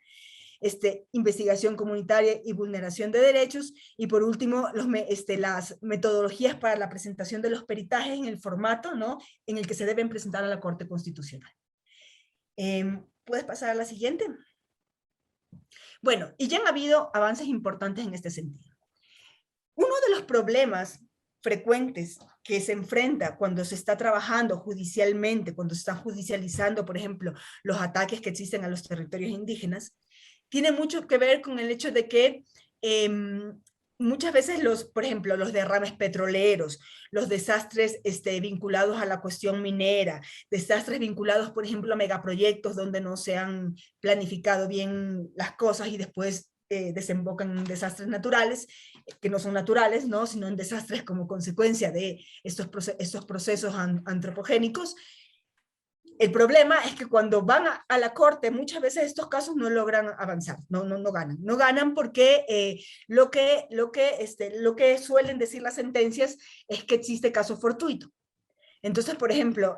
y vulneración de derechos, y por último las metodologías para la presentación de los peritajes en el formato, ¿no?, en el que se deben presentar a la Corte Constitucional. ¿Puedes pasar a la siguiente? Bueno, y ya han habido avances importantes en este sentido. Uno de los problemas frecuentes que se enfrenta cuando se está trabajando judicialmente, cuando se está judicializando, por ejemplo, los ataques que existen a los territorios indígenas, tiene mucho que ver con el hecho de que muchas veces por ejemplo, los derrames petroleros, los desastres vinculados a la cuestión minera, desastres vinculados, por ejemplo, a megaproyectos donde no se han planificado bien las cosas y después desembocan en desastres naturales, que no son naturales, ¿no?, sino en desastres como consecuencia de estos procesos antropogénicos. El problema es que cuando van a la corte, muchas veces estos casos no logran avanzar, no ganan. No ganan porque lo que suelen decir las sentencias es que existe caso fortuito. Entonces, por ejemplo,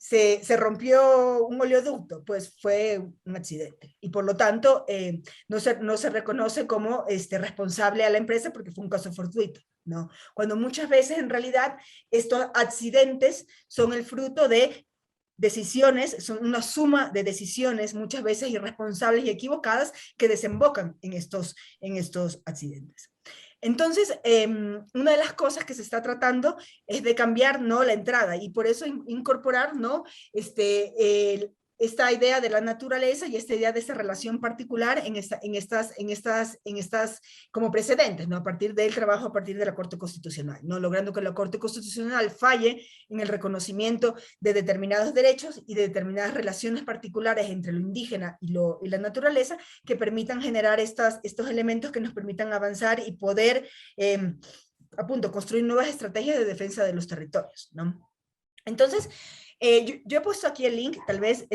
se rompió un oleoducto, pues fue un accidente, y por lo tanto no se reconoce como responsable a la empresa porque fue un caso fortuito, ¿no? Cuando muchas veces en realidad estos accidentes son el fruto de decisiones, son una suma de decisiones muchas veces irresponsables y equivocadas que desembocan en estos accidentes. Entonces, una de las cosas que se está tratando es de cambiar, ¿no?, la entrada, y por eso incorporar, ¿no?, esta idea de la naturaleza y esta idea de esta relación particular en estas como precedentes, ¿no?, a partir del trabajo, a partir de la Corte Constitucional, ¿no?, logrando que la Corte Constitucional falle en el reconocimiento de determinados derechos y de determinadas relaciones particulares entre lo indígena y la naturaleza, que permitan generar estos elementos que nos permitan avanzar y poder, construir nuevas estrategias de defensa de los territorios, ¿no? Entonces, yo he puesto aquí el link, tal vez,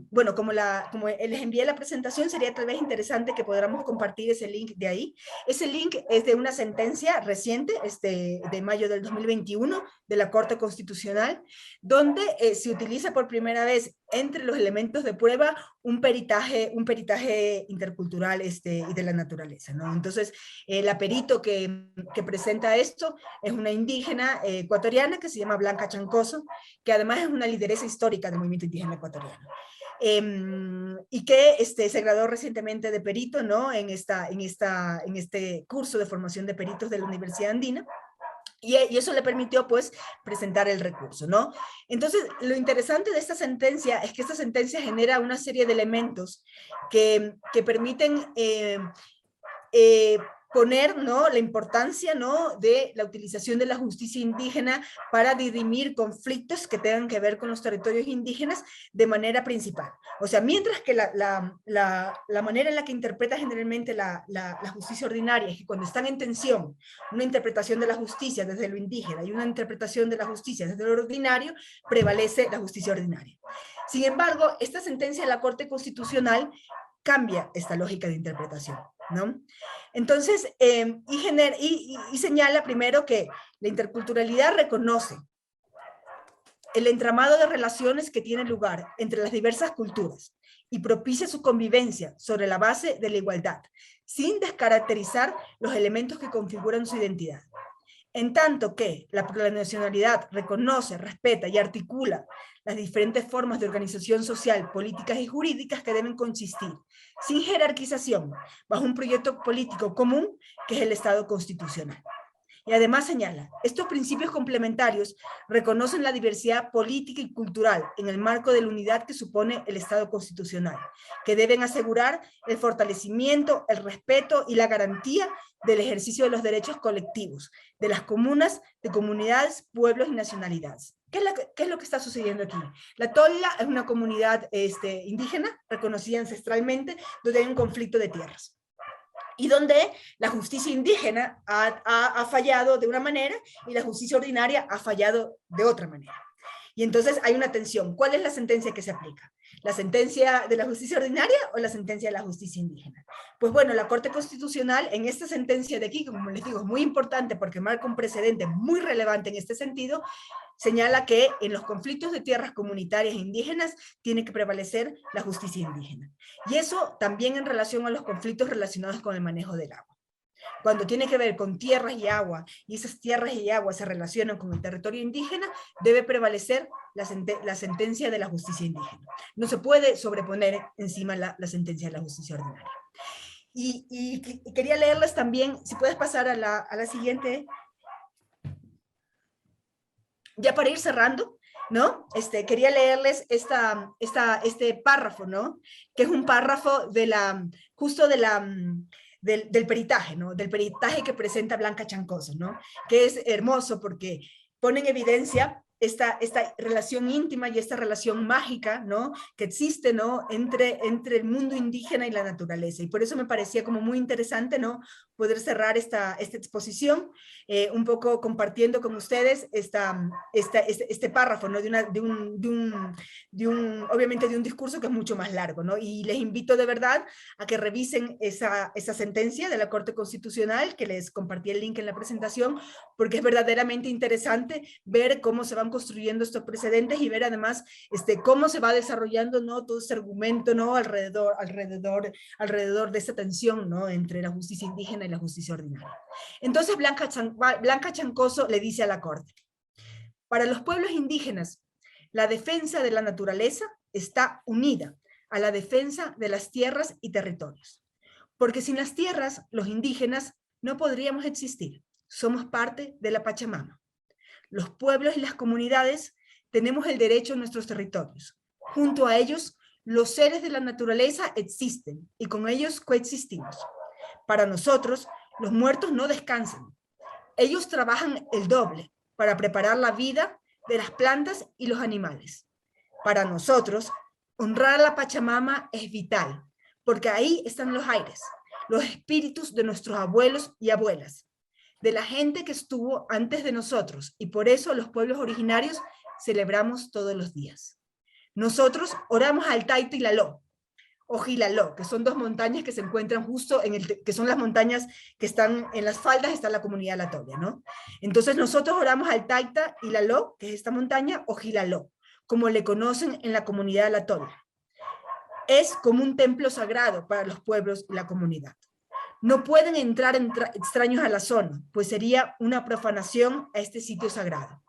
bueno, como les envié la presentación, sería tal vez interesante que podamos compartir ese link de ahí. Ese link es de una sentencia reciente, de mayo del 2021, de la Corte Constitucional, donde se utiliza por primera vez entre los elementos de prueba un peritaje intercultural y de la naturaleza, ¿no? Entonces, la perito que presenta esto es una indígena ecuatoriana que se llama Blanca Chancoso, que además es una lideresa histórica del movimiento indígena ecuatoriano. Y que se graduó recientemente de perito, ¿no? en este curso de formación de peritos de la Universidad Andina. Y eso le permitió, pues, presentar el recurso, ¿no? Entonces, lo interesante de esta sentencia es que esta sentencia genera una serie de elementos que permiten poner, ¿no?, la importancia, ¿no?, de la utilización de la justicia indígena para dirimir conflictos que tengan que ver con los territorios indígenas de manera principal. O sea, mientras que la manera en la que interpreta generalmente la justicia ordinaria es que cuando están en tensión una interpretación de la justicia desde lo indígena y una interpretación de la justicia desde lo ordinario, prevalece la justicia ordinaria. Sin embargo, esta sentencia de la Corte Constitucional cambia esta lógica de interpretación, ¿no? Entonces, y señala primero que la interculturalidad reconoce el entramado de relaciones que tiene lugar entre las diversas culturas y propicia su convivencia sobre la base de la igualdad, sin descaracterizar los elementos que configuran su identidad. En tanto que la plurinacionalidad reconoce, respeta y articula las diferentes formas de organización social, políticas y jurídicas que deben consistir, sin jerarquización, bajo un proyecto político común que es el Estado constitucional. Y además señala, estos principios complementarios reconocen la diversidad política y cultural en el marco de la unidad que supone el Estado constitucional, que deben asegurar el fortalecimiento, el respeto y la garantía del ejercicio de los derechos colectivos, de las comunas, de comunidades, pueblos y nacionalidades. ¿Qué es lo que está sucediendo aquí? La Tolla es una comunidad indígena, reconocida ancestralmente, donde hay un conflicto de tierras y donde la justicia indígena ha fallado de una manera y la justicia ordinaria ha fallado de otra manera. Y entonces hay una tensión. ¿Cuál es la sentencia que se aplica? ¿La sentencia de la justicia ordinaria o la sentencia de la justicia indígena? Pues bueno, la Corte Constitucional en esta sentencia de aquí, como les digo, es muy importante porque marca un precedente muy relevante en este sentido, señala que en los conflictos de tierras comunitarias indígenas tiene que prevalecer la justicia indígena. Y eso también en relación a los conflictos relacionados con el manejo del agua. Cuando tiene que ver con tierras y agua, y esas tierras y agua se relacionan con el territorio indígena, debe prevalecer la sentencia de la justicia indígena. No se puede sobreponer encima la sentencia de la justicia ordinaria. Y quería leerles también, si puedes pasar a la siguiente, ya para ir cerrando, ¿no? Quería leerles este párrafo, ¿no? Que es un párrafo justo del peritaje, ¿no? Del peritaje que presenta Blanca Chancoso, ¿no? Que es hermoso porque pone en evidencia esta relación íntima y esta relación mágica, ¿no?, que existe, ¿no?, entre el mundo indígena y la naturaleza. Y por eso me parecía como muy interesante, ¿no?, poder cerrar esta exposición, un poco compartiendo con ustedes este párrafo, ¿no?, obviamente de un discurso que es mucho más largo, ¿no? Y les invito de verdad a que revisen esa sentencia de la Corte Constitucional, que les compartí el link en la presentación, porque es verdaderamente interesante ver cómo se van construyendo estos precedentes y ver además cómo se va desarrollando, ¿no?, todo ese argumento, ¿no?, alrededor de esta tensión, ¿no?, entre la justicia indígena y la justicia ordinaria. Entonces Blanca Chancoso le dice a la Corte: para los pueblos indígenas, la defensa de la naturaleza está unida a la defensa de las tierras y territorios. Porque sin las tierras, los indígenas no podríamos existir. Somos parte de la Pachamama. Los pueblos y las comunidades tenemos el derecho a nuestros territorios. Junto a ellos, los seres de la naturaleza existen y con ellos coexistimos. Para nosotros, los muertos no descansan. Ellos trabajan el doble para preparar la vida de las plantas y los animales. Para nosotros, honrar a la Pachamama es vital, porque ahí están los aires, los espíritus de nuestros abuelos y abuelas, de la gente que estuvo antes de nosotros, y por eso los pueblos originarios celebramos todos los días. Nosotros oramos al Taita y Laló, o Gilaló, que son dos montañas que se encuentran justo que son las montañas que están en las faldas, está la comunidad La Tolla, ¿no? Entonces nosotros oramos al Taita y Laló, que es esta montaña, o Gilaló, como le conocen en la comunidad de la Tola. Es como un templo sagrado para los pueblos y la comunidad. No pueden entrar extraños a la zona, pues sería una profanación a este sitio sagrado.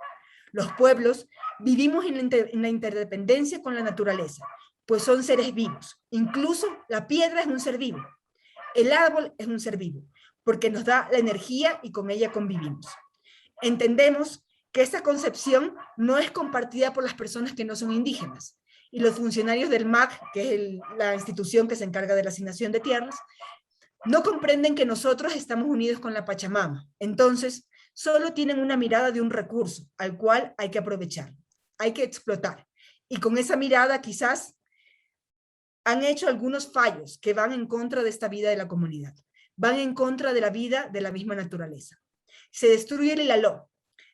Los pueblos vivimos en la interdependencia con la naturaleza, pues son seres vivos. Incluso la piedra es un ser vivo. El árbol es un ser vivo, porque nos da la energía y con ella convivimos. Entendemos que esta concepción no es compartida por las personas que no son indígenas, y los funcionarios del MAC, que es la institución que se encarga de la asignación de tierras, no comprenden que nosotros estamos unidos con la Pachamama. Entonces, solo tienen una mirada de un recurso al cual hay que aprovechar, hay que explotar. Y con esa mirada quizás han hecho algunos fallos que van en contra de esta vida de la comunidad, van en contra de la vida de la misma naturaleza. Se destruye el hilaló,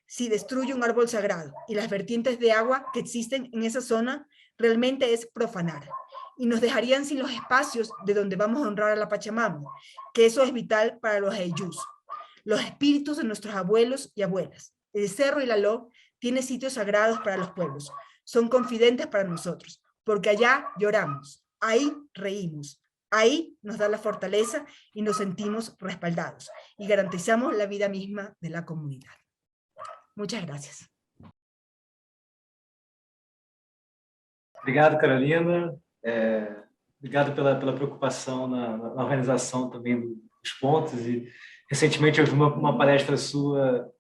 si destruye un árbol sagrado, y las vertientes de agua que existen en esa zona realmente es profanar, y nos dejarían sin los espacios de donde vamos a honrar a la Pachamama, que eso es vital para los ayllus, los espíritus de nuestros abuelos y abuelas. El Cerro Hilaló tiene sitios sagrados para los pueblos, son confidentes para nosotros, porque allá lloramos, ahí reímos, ahí nos da la fortaleza y nos sentimos respaldados, y garantizamos la vida misma de la comunidad. Muchas gracias. Obrigado, Carolina. Obrigado pela preocupação na organização também dos pontos. E recentemente eu vi uma palestra sua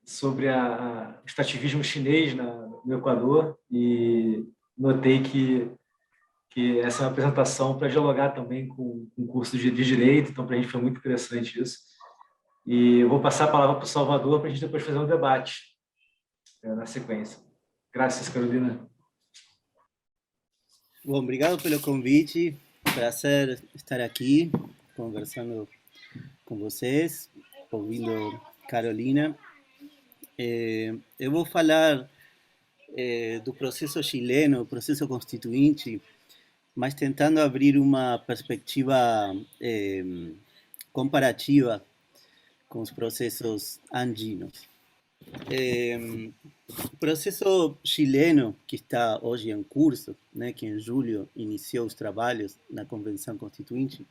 sobre o extrativismo chinês no Equador e notei que essa é uma apresentação para dialogar também com o curso de Direito, então para a gente foi muito interessante isso. E eu vou passar a palavra para o Salvador para a gente depois fazer um debate na sequência. Graças, Carolina. Bom, obrigado pelo convite. Prazer estar aqui conversando com vocês, ouvindo Carolina. Eu vou falar do processo chileno, processo constituinte, mas tentando abrir uma perspectiva comparativa com os processos andinos. O processo chileno, que está hoje em curso, né, que em julho iniciou os trabalhos na Convenção Constituinte,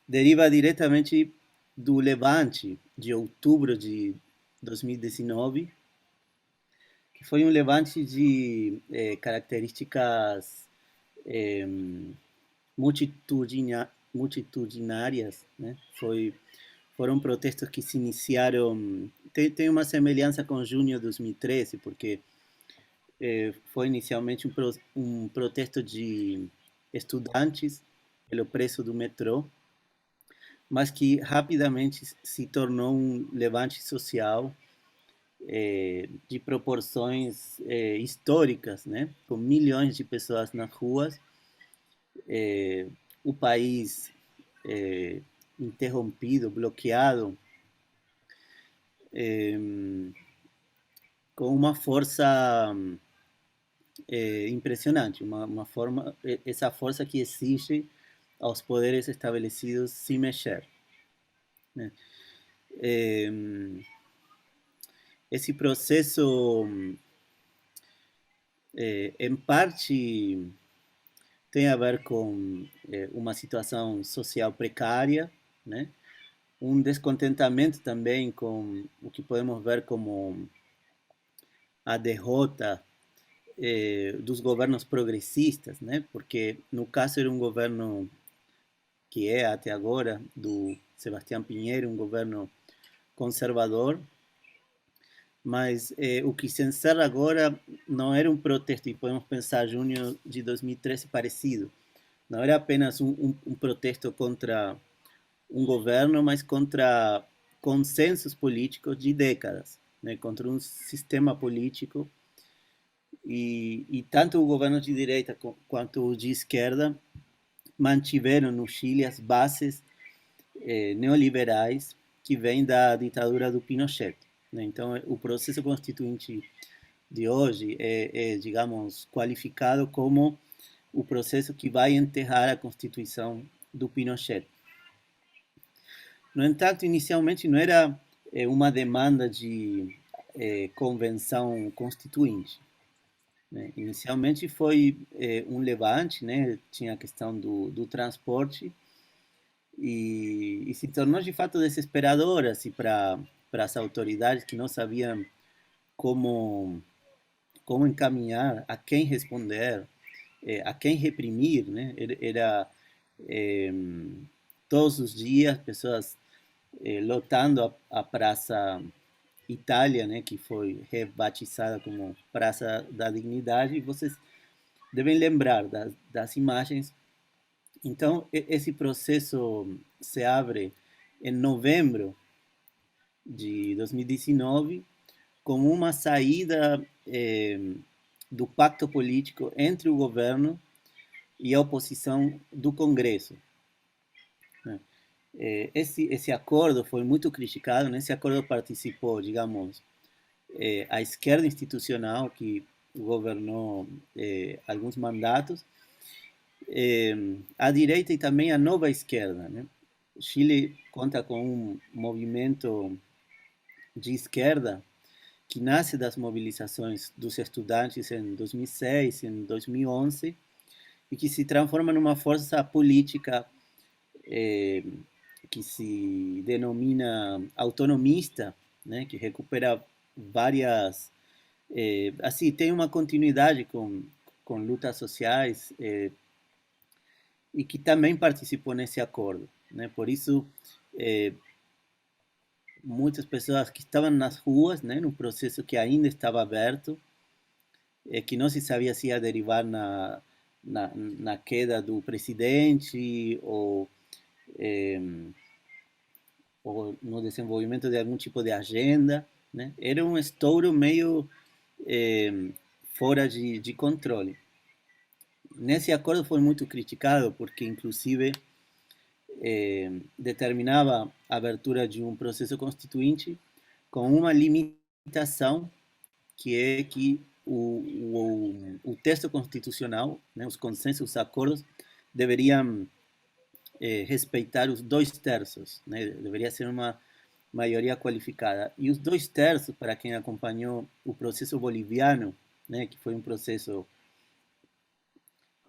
deriva diretamente do levante de outubro de 2019, que foi um levante de características multitudinárias, né? Foram protestos que se iniciaram, tem uma semelhança com junho de 2013, porque foi inicialmente um protesto de estudantes pelo preço do metrô, mas que rapidamente se tornou um levante social de proporções históricas, né? Com milhões de pessoas nas ruas, o país interrompido, bloqueado, com uma força impressionante, essa força que exige aos poderes estabelecidos se mexer, né? Esse processo, em parte, tem a ver com uma situação social precária, né? Um descontentamento também com o que podemos ver como a derrota dos governos progressistas, né? Porque no caso era um governo que é até agora do Sebastião Pinheiro, um governo conservador, mas o que se encerra agora não era um protesto, e podemos pensar junho de 2013 parecido, não era apenas um protesto contra um governo, mas contra consensos políticos de décadas, né? Contra um sistema político, e tanto o governo de direita quanto o de esquerda mantiveram no Chile as bases neoliberais que vêm da ditadura do Pinochet, né? Então, o processo constituinte de hoje digamos, qualificado como o processo que vai enterrar a Constituição do Pinochet. No entanto, inicialmente não era uma demanda de convenção constituinte. né? Inicialmente foi um levante, né? Tinha a questão do transporte e se tornou de fato desesperador assim, para as autoridades que não sabiam como, como encaminhar, a quem responder, a quem reprimir, né? Era eh, todos os dias pessoas lotando a Praça Itália, né, que foi rebatizada como Praça da Dignidade, e vocês devem lembrar das imagens. Então, esse processo se abre em novembro de 2019 como uma saída do pacto político entre o governo e a oposição do Congresso, né? Esse acordo foi muito criticado. Nesse acordo participou, digamos, a esquerda institucional, que governou alguns mandatos, a direita e também a nova esquerda, né? Chile conta com um movimento de esquerda que nasce das mobilizações dos estudantes em 2006, em 2011, e que se transforma numa força política eh, que se denomina autonomista, né, que recupera várias, assim, tem uma continuidade com lutas sociais e que também participou nesse acordo, né? Por isso, eh, muitas pessoas que estavam nas ruas, né, num processo que ainda estava aberto, que não se sabia se ia derivar na queda do presidente eh, ou no desenvolvimento de algum tipo de agenda, né? Era um estouro meio fora de controle. Nesse acordo foi muito criticado porque, inclusive, determinava a abertura de um processo constituinte com uma limitação, que é que o texto constitucional, né, os consensos, os acordos, deveriam respeitar os 2/3, né? Deveria ser uma maioria qualificada. E os 2/3, para quem acompanhou o processo boliviano, né, que foi um processo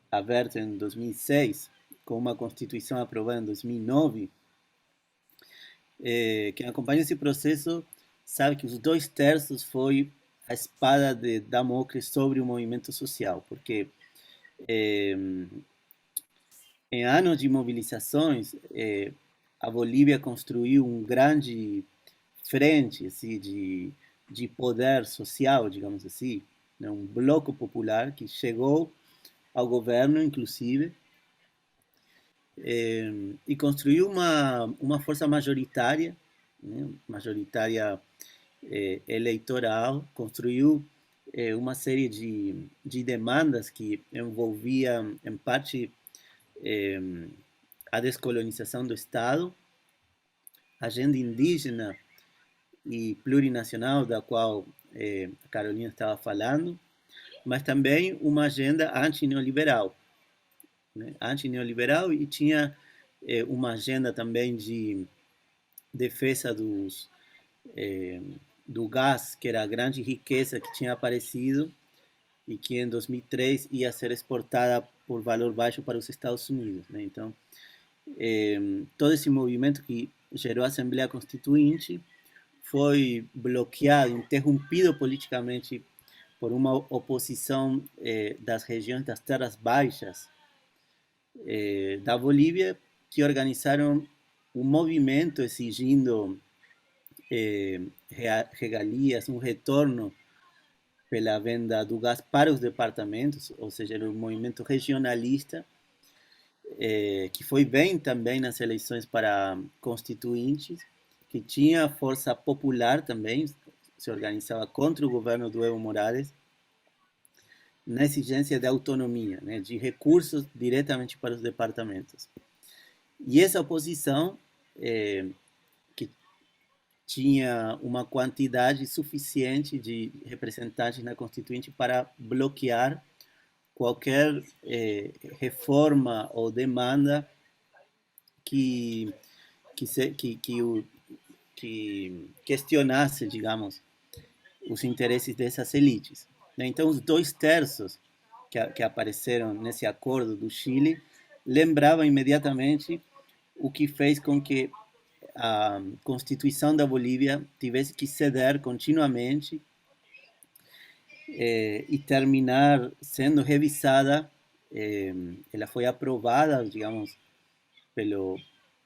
aberto em 2006, com uma constituição aprovada em 2009, quem acompanhou esse processo sabe que os 2/3 foi a espada de Damocles sobre o movimento social, porque em anos de mobilizações, a Bolívia construiu um grande frente assim, de poder social, digamos assim, né? Um bloco popular que chegou ao governo, inclusive, e construiu uma força majoritária, né? Majoritária eleitoral, construiu uma série de demandas que envolviam, em parte, a descolonização do Estado, a agenda indígena e plurinacional, da qual a Carolina estava falando, mas também uma agenda antineoliberal, né? Antineoliberal, e tinha uma agenda também de defesa do gás, que era a grande riqueza que tinha aparecido e que em 2003 ia ser exportada por valor baixo para os Estados Unidos, né? Então, todo esse movimento que gerou a Assembleia Constituinte foi bloqueado, interrompido politicamente por uma oposição das regiões das terras baixas da Bolívia, que organizaram um movimento exigindo regalias, um retorno pela venda do gás para os departamentos, ou seja, era um movimento regionalista, que foi bem também nas eleições para constituintes, que tinha força popular também, se organizava contra o governo do Evo Morales, na exigência de autonomia, né, de recursos diretamente para os departamentos. E essa oposição, que tinha uma quantidade suficiente de representantes na Constituinte para bloquear qualquer reforma ou demanda que, que questionasse, digamos, os interesses dessas elites. né? Então, os 2/3 que apareceram nesse acordo do Chile lembravam imediatamente o que fez com que a Constituição da Bolívia tivesse que ceder continuamente e terminar sendo revisada. Ela foi aprovada, digamos, pelo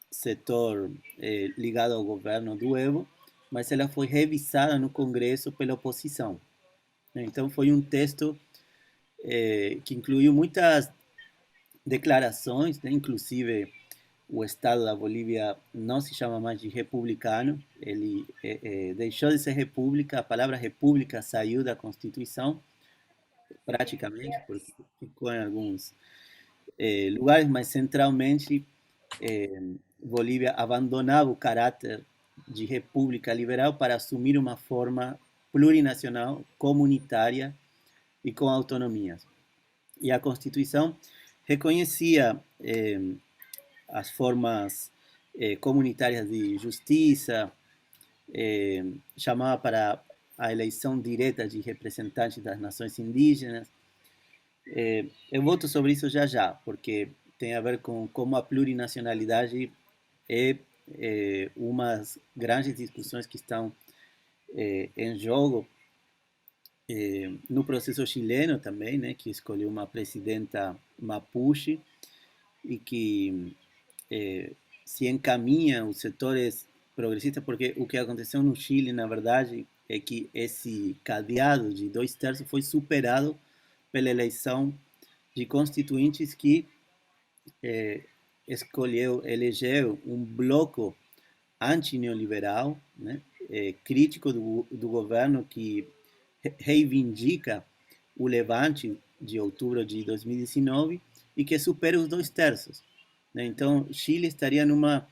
setor ligado ao governo do Evo, mas ela foi revisada no Congresso pela oposição. Então, foi um texto que incluiu muitas declarações, né? Inclusive o Estado da Bolívia não se chama mais de republicano, ele deixou de ser república, a palavra república saiu da Constituição, praticamente, porque ficou em alguns lugares, mas centralmente Bolívia abandonava o caráter de república liberal para assumir uma forma plurinacional, comunitária e com autonomias. E a Constituição reconhecia as formas comunitárias de justiça, chamava para a eleição direta de representantes das nações indígenas. Eu volto sobre isso já já, porque tem a ver com como a plurinacionalidade é uma das grandes discussões que estão em jogo no processo chileno também, né, que escolheu uma presidenta mapuche e que se encaminha os setores progressistas, porque o que aconteceu no Chile, na verdade, é que esse cadeado de 2/3 foi superado pela eleição de constituintes que elegeu um bloco anti-neoliberal, né, crítico do governo, que reivindica o levante de outubro de 2019 e que supera os 2/3. Né? Então, Chile estaria numa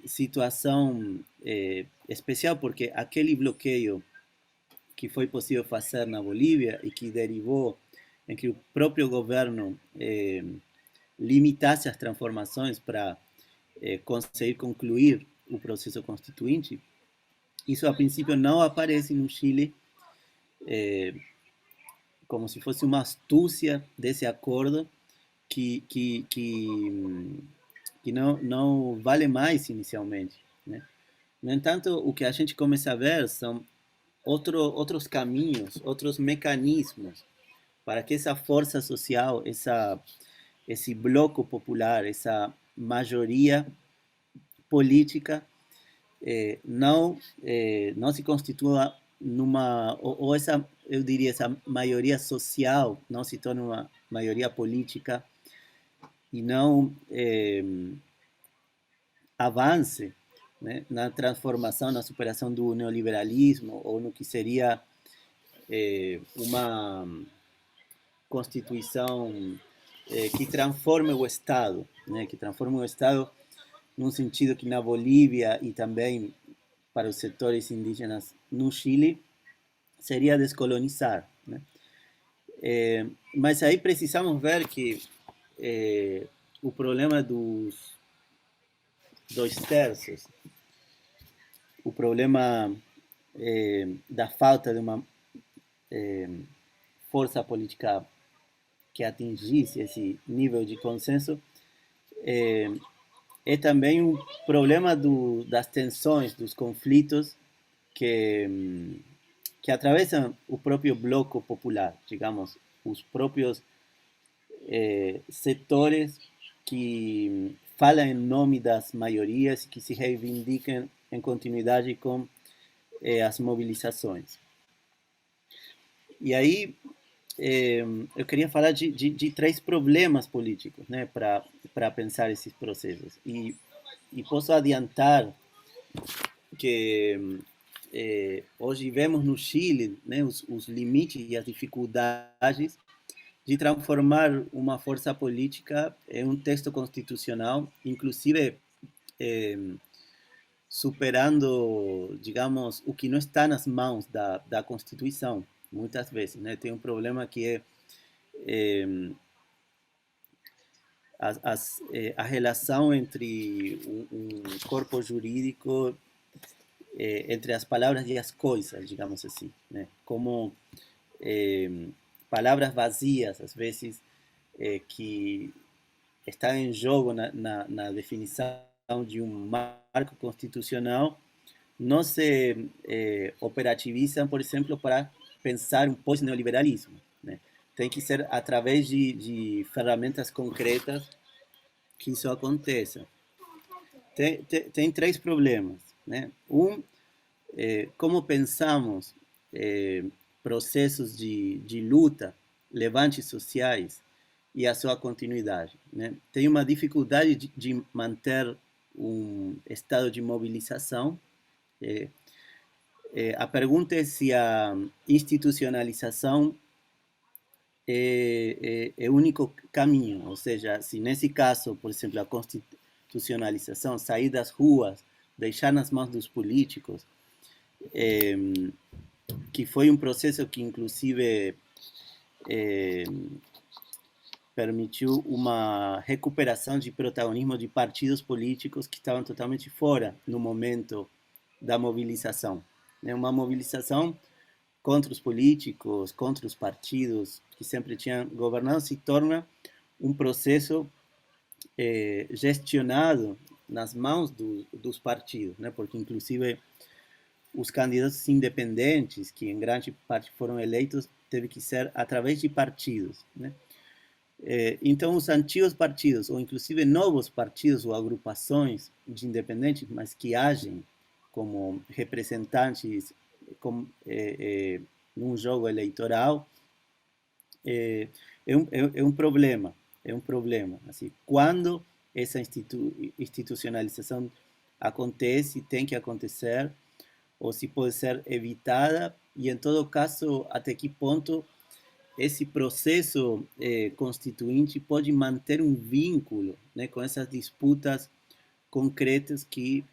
situação especial, porque aquele bloqueio que foi possível fazer na Bolívia e que derivou em que o próprio governo limitasse as transformações para conseguir concluir o processo constituinte, isso a princípio não aparece no Chile como se fosse uma astúcia desse acordo que não vale mais inicialmente, né? No entanto, o que a gente começa a ver são outros caminhos, outros mecanismos para que essa força social, esse bloco popular, essa maioria política não se constitua numa, ou essa, eu diria, essa maioria social não se torna uma maioria política e não avance, né, na transformação, na superação do neoliberalismo ou no que seria uma constituição que transforme o Estado, né, que transforme o Estado num sentido que na Bolívia e também para os setores indígenas no Chile seria descolonizar, né? Mas aí precisamos ver que o problema dos 2/3, o problema da falta de uma força política que atingisse esse nível de consenso é também um problema das tensões, dos conflitos que atravessam o próprio bloco popular, digamos, os próprios setores que falam em nome das maiorias, que se reivindicam em continuidade com as mobilizações. E aí eu queria falar de 3 problemas políticos, né, para pensar esses processos. E posso adiantar que hoje vemos no Chile, né, os limites e as dificuldades de transformar uma força política em um texto constitucional, inclusive superando, digamos, o que não está nas mãos da Constituição, muitas vezes, né? Tem um problema que é a relação entre um corpo jurídico, entre as palavras e as coisas, digamos assim, né? Como palavras vazias, às vezes, que estão em jogo na definição de um marco constitucional, não se operativizam, por exemplo, para pensar um pós-neoliberalismo, né? Tem que ser através de ferramentas concretas que isso aconteça. Tem três problemas, né? Como pensamos processos de luta, levantes sociais e a sua continuidade, né? Tem uma dificuldade de manter um estado de mobilização. A pergunta é se a institucionalização é o único caminho, ou seja, se nesse caso, por exemplo, a constitucionalização, sair das ruas, deixar nas mãos dos políticos, que foi um processo que, inclusive, permitiu uma recuperação de protagonismo de partidos políticos que estavam totalmente fora no momento da mobilização. Uma mobilização contra os políticos, contra os partidos que sempre tinham governado, se torna um processo gestionado nas mãos dos partidos, né? Porque, inclusive, os candidatos independentes, que em grande parte foram eleitos, teve que ser através de partidos, né? Então, os antigos partidos, ou inclusive novos partidos ou agrupações de independentes, mas que agem como representantes num jogo eleitoral, é um problema. É um problema. Assim, quando essa institucionalização acontece, tem que acontecer, ou se pode ser evitada, e em todo caso, até que ponto esse processo constituinte pode manter um vínculo, né, com essas disputas concretas que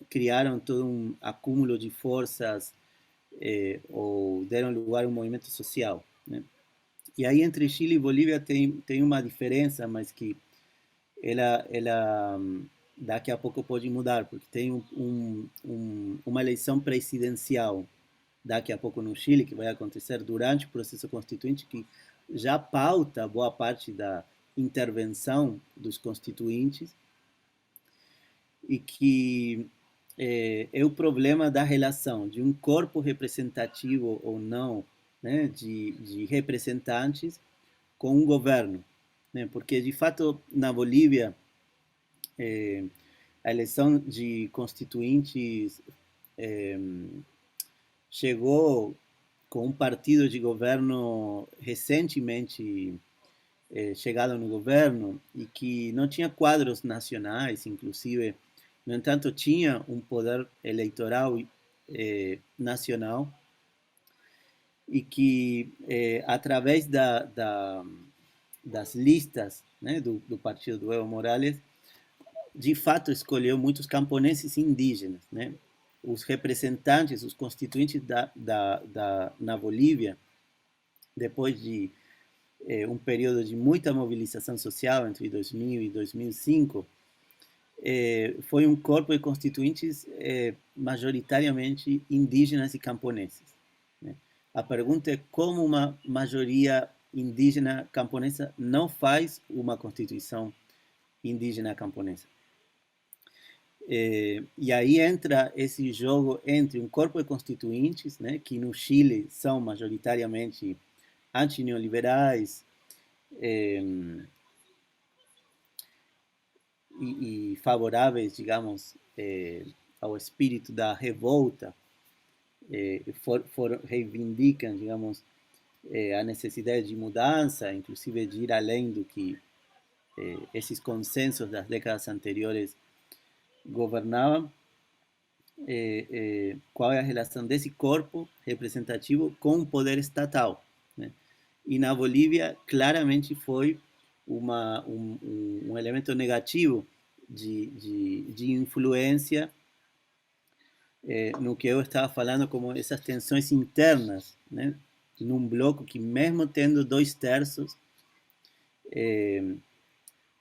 criaram todo um acúmulo de forças ou deram lugar a um movimento social, né? E aí entre Chile e Bolívia tem uma diferença, mas que ela daqui a pouco pode mudar, porque tem uma eleição presidencial daqui a pouco no Chile, que vai acontecer durante o processo constituinte, que já pauta boa parte da intervenção dos constituintes, e que é o problema da relação de um corpo representativo ou não, né, de representantes com um governo, né? Porque, de fato, na Bolívia, a eleição de constituintes chegou com um partido de governo recentemente chegado no governo e que não tinha quadros nacionais, inclusive. No entanto, tinha um poder eleitoral nacional e que, através das listas, né, do partido do Evo Morales, de fato escolheu muitos camponeses indígenas, né? Os representantes, os constituintes na Bolívia, depois de um período de muita mobilização social entre 2000 e 2005, foi um corpo de constituintes majoritariamente indígenas e camponeses, né? A pergunta é como uma maioria indígena camponesa não faz uma constituição indígena camponesa. E aí entra esse jogo entre um corpo de constituintes, né, que no Chile são majoritariamente antineoliberais e favoráveis, digamos, ao espírito da revolta, reivindicam, digamos, a necessidade de mudança, inclusive de ir além do que esses consensos das décadas anteriores governavam. Qual é a relação desse corpo representativo com o poder estatal, né? E na Bolívia, claramente foi um elemento negativo de influência no que eu estava falando, como essas tensões internas, né? Num bloco que, mesmo tendo 2/3,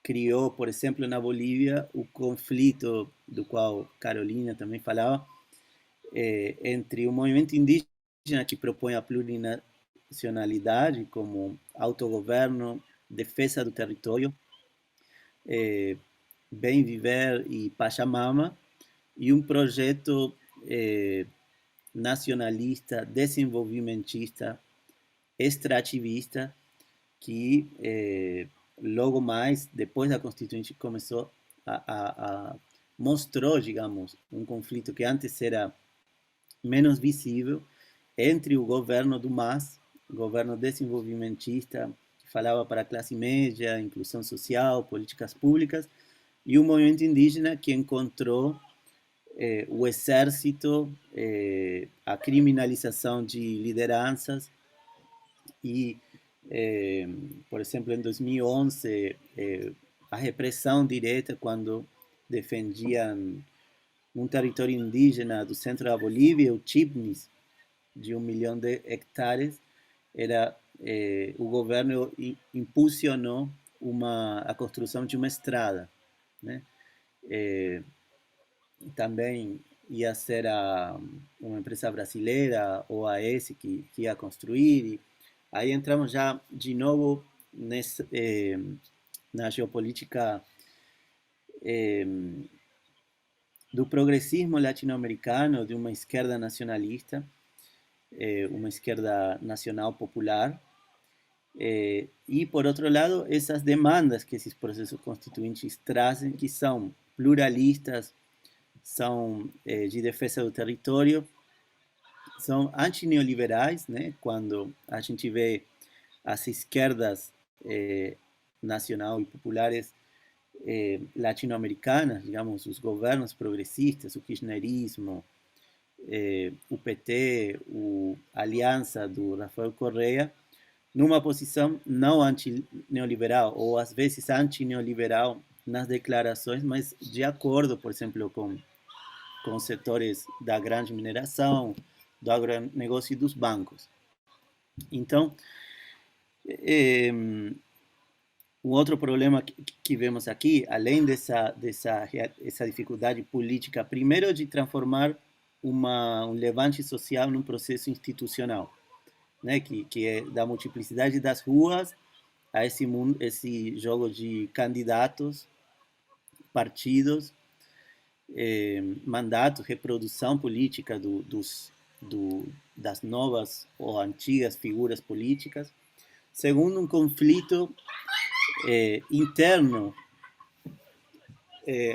criou, por exemplo, na Bolívia, o conflito do qual Carolina também falava, entre o movimento indígena que propõe a plurinacionalidade como autogoverno, defesa do território, Bem Viver e Pachamama, e um projeto nacionalista, desenvolvimentista, extrativista, que logo mais, depois da Constituinte, começou mostrou, digamos, um conflito que antes era menos visível entre o governo do MAS, governo desenvolvimentista, que falava para a classe média, inclusão social, políticas públicas, e o movimento indígena que encontrou o exército, a criminalização de lideranças e, por exemplo, em 2011, a repressão direta quando defendiam um território indígena do centro da Bolívia, o Chibnis, de 1 milhão de hectares, era o governo impulsionou a construção de uma estrada, né? Também ia ser uma empresa brasileira, OAS, que ia construir. E aí entramos já de novo na geopolítica do progressismo latino-americano, de uma esquerda nacionalista, uma esquerda nacional popular, e, por outro lado, essas demandas que esses processos constituintes trazem, que são pluralistas, são de defesa do território, são antineoliberais, né? Quando a gente vê as esquerdas nacional e populares latino-americanas, digamos, os governos progressistas, o kirchnerismo, o PT, a aliança do Rafael Correa, numa posição não anti-neoliberal, ou às vezes anti-neoliberal nas declarações, mas de acordo, por exemplo, com os setores da grande mineração, do agronegócio e dos bancos. Então, um outro problema que vemos aqui, além dessa dificuldade política, primeiro de transformar um levante social num processo institucional, né, que é da multiplicidade das ruas a esse jogo de candidatos, partidos, mandatos, reprodução política das novas ou antigas figuras políticas. Segundo, um conflito interno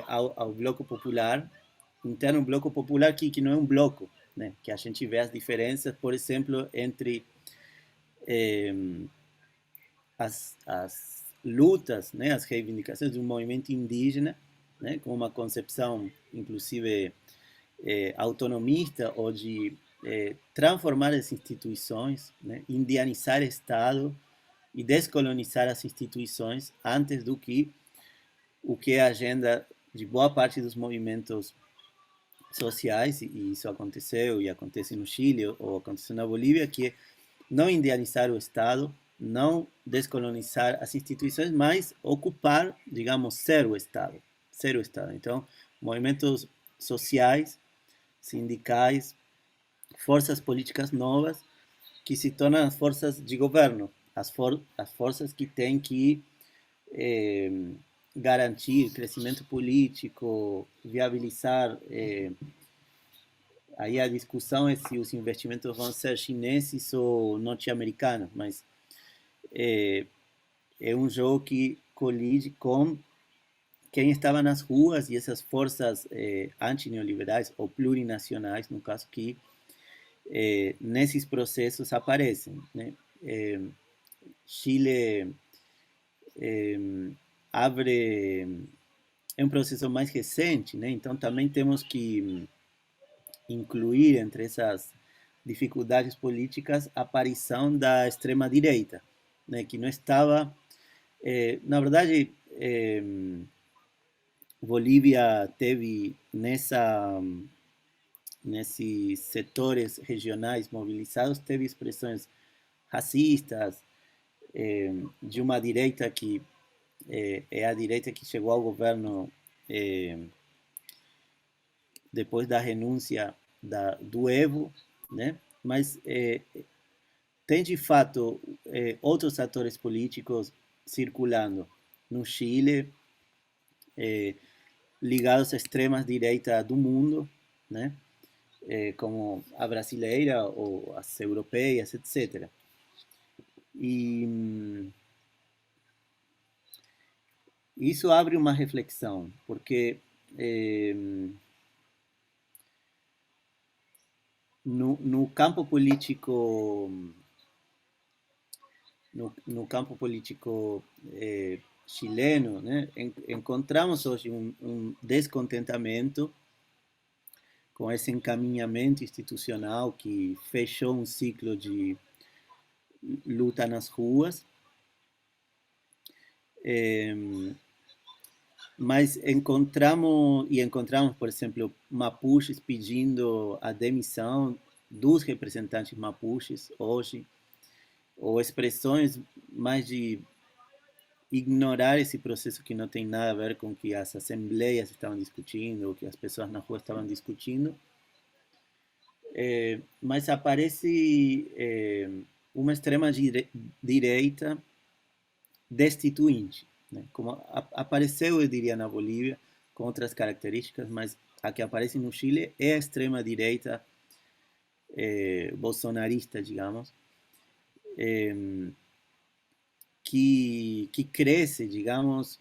ao bloco popular, interno ao bloco popular que não é um bloco, né? Que a gente vê as diferenças, por exemplo, entre as lutas, né, as reivindicações do movimento indígena, né, com uma concepção, inclusive, autonomista ou de transformar as instituições, né, indianizar o Estado e descolonizar as instituições antes do que o que é a agenda de boa parte dos movimentos sociais, e isso aconteceu e acontece no Chile ou aconteceu na Bolívia, que é não indianizar o Estado, não descolonizar as instituições, mas ocupar, digamos, ser o Estado. Ser o Estado. Então, movimentos sociais, sindicais, forças políticas novas que se tornam as forças de governo, as forças que têm que garantir crescimento político, viabilizar. Aí a discussão é se os investimentos vão ser chineses ou norte-americanos, mas é um jogo que colide com quem estava nas ruas e essas forças antineoliberais ou plurinacionais, no caso, que nesses processos aparecem, né? Chile é um processo mais recente, né? Então também temos que incluir entre essas dificuldades políticas a aparição da extrema-direita, né? Que não estava... na verdade, Bolívia teve nesses setores regionais mobilizados, teve expressões racistas, de uma direita que é a direita que chegou ao governo depois da renúncia do Evo, né? mas tem de fato outros atores políticos circulando no Chile, ligados à extrema direita do mundo, né? Como a brasileira ou as europeias, etc. E isso abre uma reflexão, porque no campo político chileno, né, encontramos hoje um descontentamento com esse encaminhamento institucional que fechou um ciclo de luta nas ruas, mas encontramos, por exemplo, mapuches pedindo a demissão dos representantes mapuches hoje, ou expressões mais de ignorar esse processo que não tem nada a ver com o que as assembleias estavam discutindo, ou que as pessoas na rua estavam discutindo. Mas aparece uma extrema direita destituinte, né? Como apareceu, eu diria, na Bolívia, com outras características, mas a que aparece no Chile é a extrema direita bolsonarista, digamos, que cresce, digamos,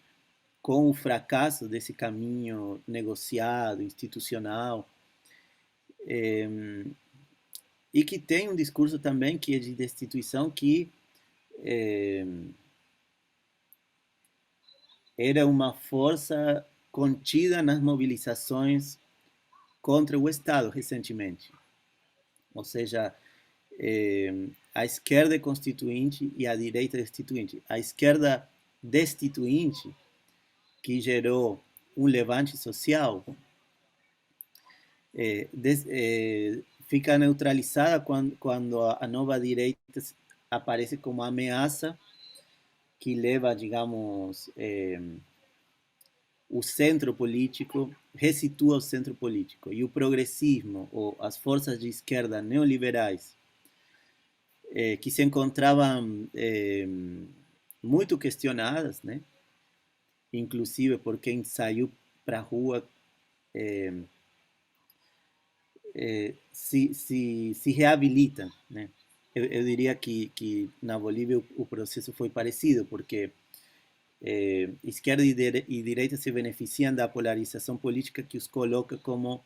com o fracasso desse caminho negociado, institucional, e que tem um discurso também que é de destituição, que era uma força contida nas mobilizações contra o Estado recentemente. Ou seja, a esquerda constituinte e a direita destituinte. A esquerda destituinte, que gerou um levante social, fica neutralizada quando a nova direita aparece como ameaça que leva, digamos, o centro político, ressitua o centro político. E o progressismo, ou as forças de esquerda neoliberais, que se encontravam muito questionadas, né? Inclusive por quem saiu para a rua, se reabilitam, né? Eu diria que na Bolívia o processo foi parecido, porque esquerda e direita se beneficiam da polarização política que os coloca como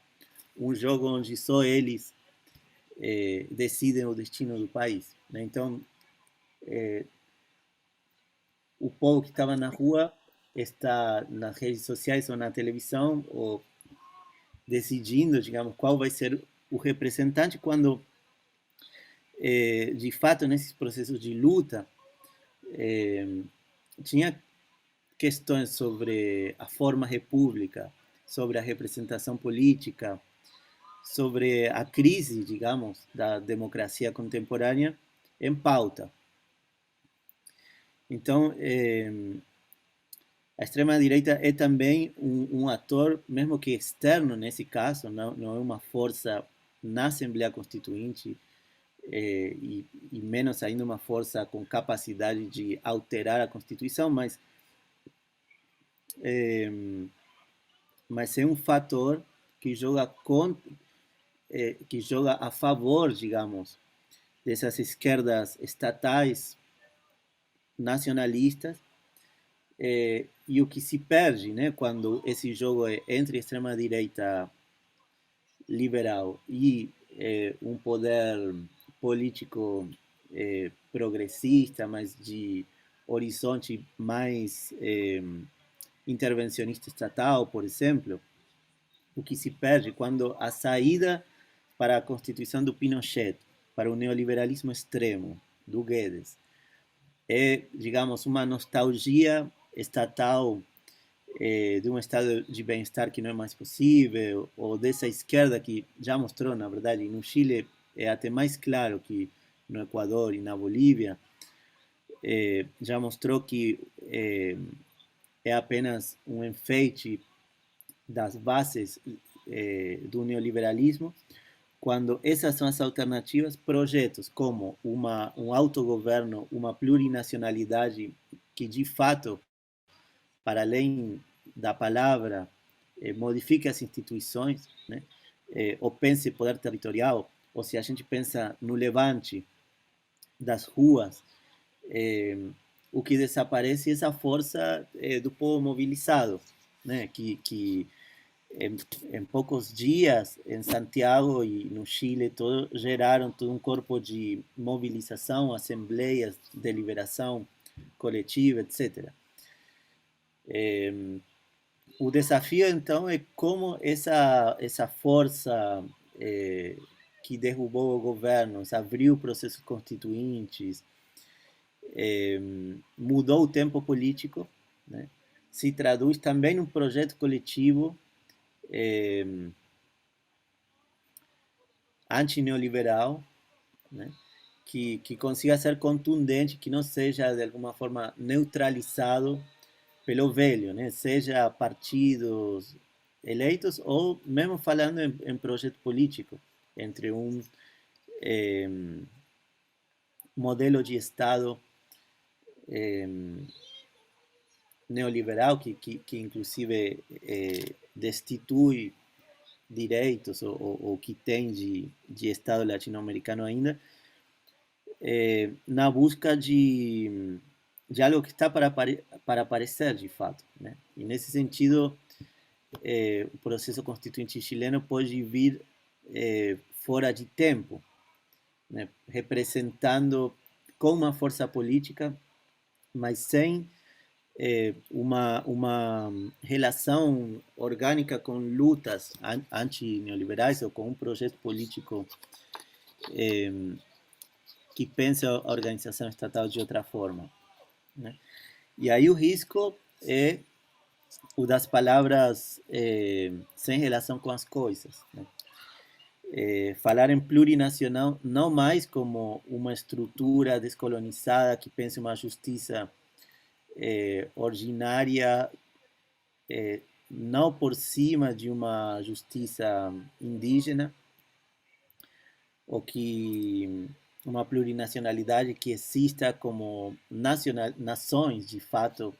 um jogo onde só eles decidem o destino do país, né? Então, o povo que estava na rua está nas redes sociais ou na televisão, ou decidindo, digamos, qual vai ser o representante, quando, de fato, nesses processos de luta, tinha questões sobre a forma república, sobre a representação política, sobre a crise, digamos, da democracia contemporânea em pauta. Então, a extrema-direita é também um ator, mesmo que externo nesse caso, não é uma força na Assembleia Constituinte, e menos ainda uma força com capacidade de alterar a Constituição, mas é um fator que joga a favor, digamos, dessas esquerdas estatais nacionalistas, e o que se perde, né, quando esse jogo é entre extrema-direita liberal e um poder político progressista, mas de horizonte mais intervencionista estatal, por exemplo, o que se perde quando a saída para a Constituição do Pinochet, para o neoliberalismo extremo do Guedes, é, digamos, uma nostalgia estatal de um estado de bem-estar que não é mais possível, ou dessa esquerda que já mostrou, na verdade, no Chile é até mais claro que no Equador e na Bolívia, já mostrou que é apenas um enfeite das bases do neoliberalismo, Quando essas são as alternativas, projetos como um autogoverno, uma plurinacionalidade que, de fato, para além da palavra, modifique as instituições, né? Ou pense poder territorial, ou se a gente pensa no levante das ruas, o que desaparece é essa força do povo mobilizado, né? Que em poucos dias, em Santiago e no Chile, geraram todo um corpo de mobilização, assembleias, deliberação coletiva, etc. O desafio, então, é como essa força que derrubou o governo, abriu processos constituintes, mudou o tempo político, né? Se traduz também num projeto coletivo antineoliberal, né? Que consiga ser contundente, que não seja, de alguma forma, neutralizado pelo velho, né? Seja partidos eleitos ou mesmo falando em projeto político, entre um modelo de Estado neoliberal que inclusive destitui direitos ou que tem de Estado latino-americano ainda, na busca de algo que está para aparecer de fato, né? E nesse sentido, o processo constituinte chileno pode vir fora de tempo, né? Representando com uma força política, mas sem uma relação orgânica com lutas anti-neoliberais ou com um projeto político que pense a organização estatal de outra forma, né? E aí o risco é o das palavras sem relação com as coisas, né? Falar em plurinacional não mais como uma estrutura descolonizada que pense uma justiça ordinária, não por cima de uma justiça indígena, ou que uma plurinacionalidade que exista como nações, de fato,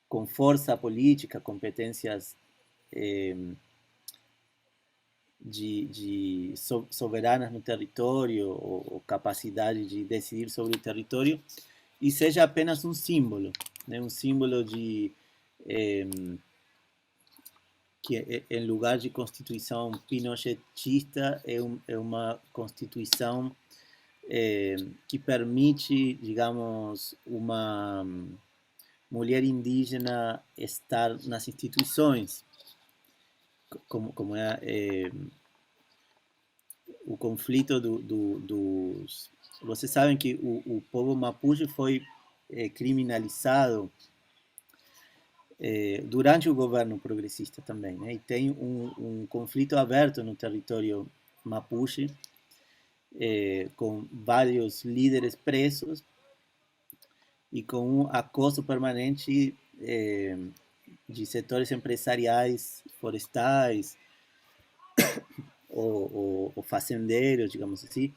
com força política, competências soberanas no território, ou capacidade de decidir sobre o território, e seja apenas um símbolo, né? Um símbolo que em lugar de constituição pinochetista é uma constituição que permite, digamos, uma mulher indígena estar nas instituições, como é o conflito dos... Vocês sabem que o povo mapuche foi criminalizado durante o governo progressista também, né? E tem um conflito aberto no território mapuche, com vários líderes presos e com um acoso permanente de setores empresariais florestais ou fazendeiros, digamos assim.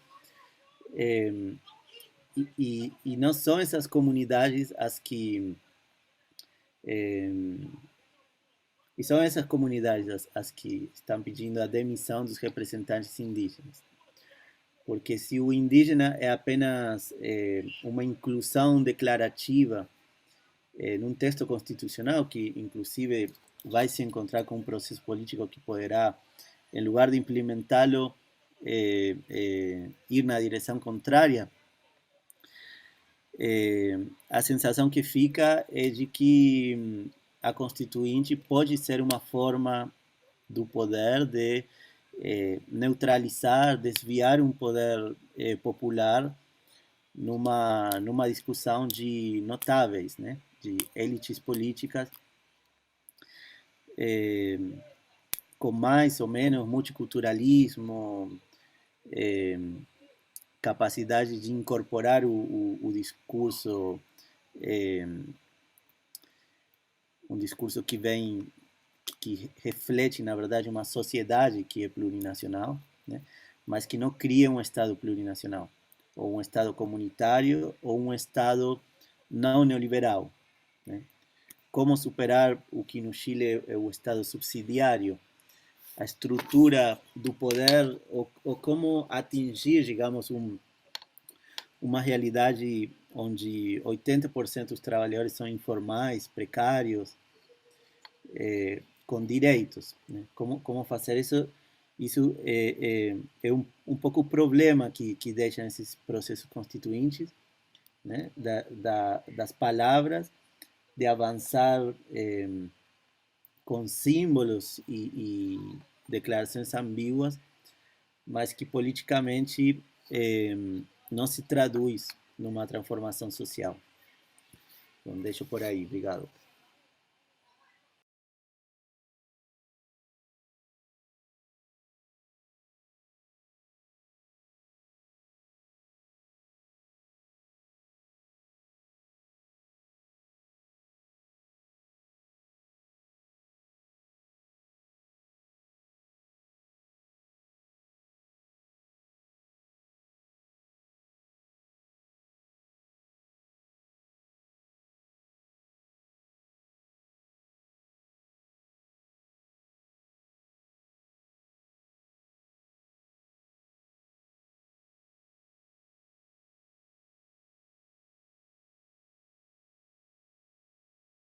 E não são essas comunidades as que... E são essas comunidades as que estão pedindo a demissão dos representantes indígenas. Porque se o indígena é apenas uma inclusão declarativa num texto constitucional, que inclusive vai se encontrar com um processo político que poderá, em lugar de implementá-lo, ir na direção contrária, a sensação que fica é de que a Constituinte pode ser uma forma do poder de neutralizar, desviar um poder popular numa discussão de notáveis, né? De elites políticas com mais ou menos multiculturalismo, capacidade de incorporar o discurso, um discurso que vem que reflete, na verdade, uma sociedade que é plurinacional, né? Mas que não cria um Estado plurinacional, ou um Estado comunitário, ou um Estado não neoliberal, né? Como superar o que no Chile é o Estado subsidiário, a estrutura do poder, ou como atingir, digamos, uma realidade onde 80% dos trabalhadores são informais, precários, com direitos, né? Como fazer isso? Isso é um pouco o problema que deixam esses processos constituintes, né? Das palavras, de avançar com símbolos e declarações ambíguas, mas que politicamente não se traduz numa transformação social. Então, deixo por aí. Obrigado.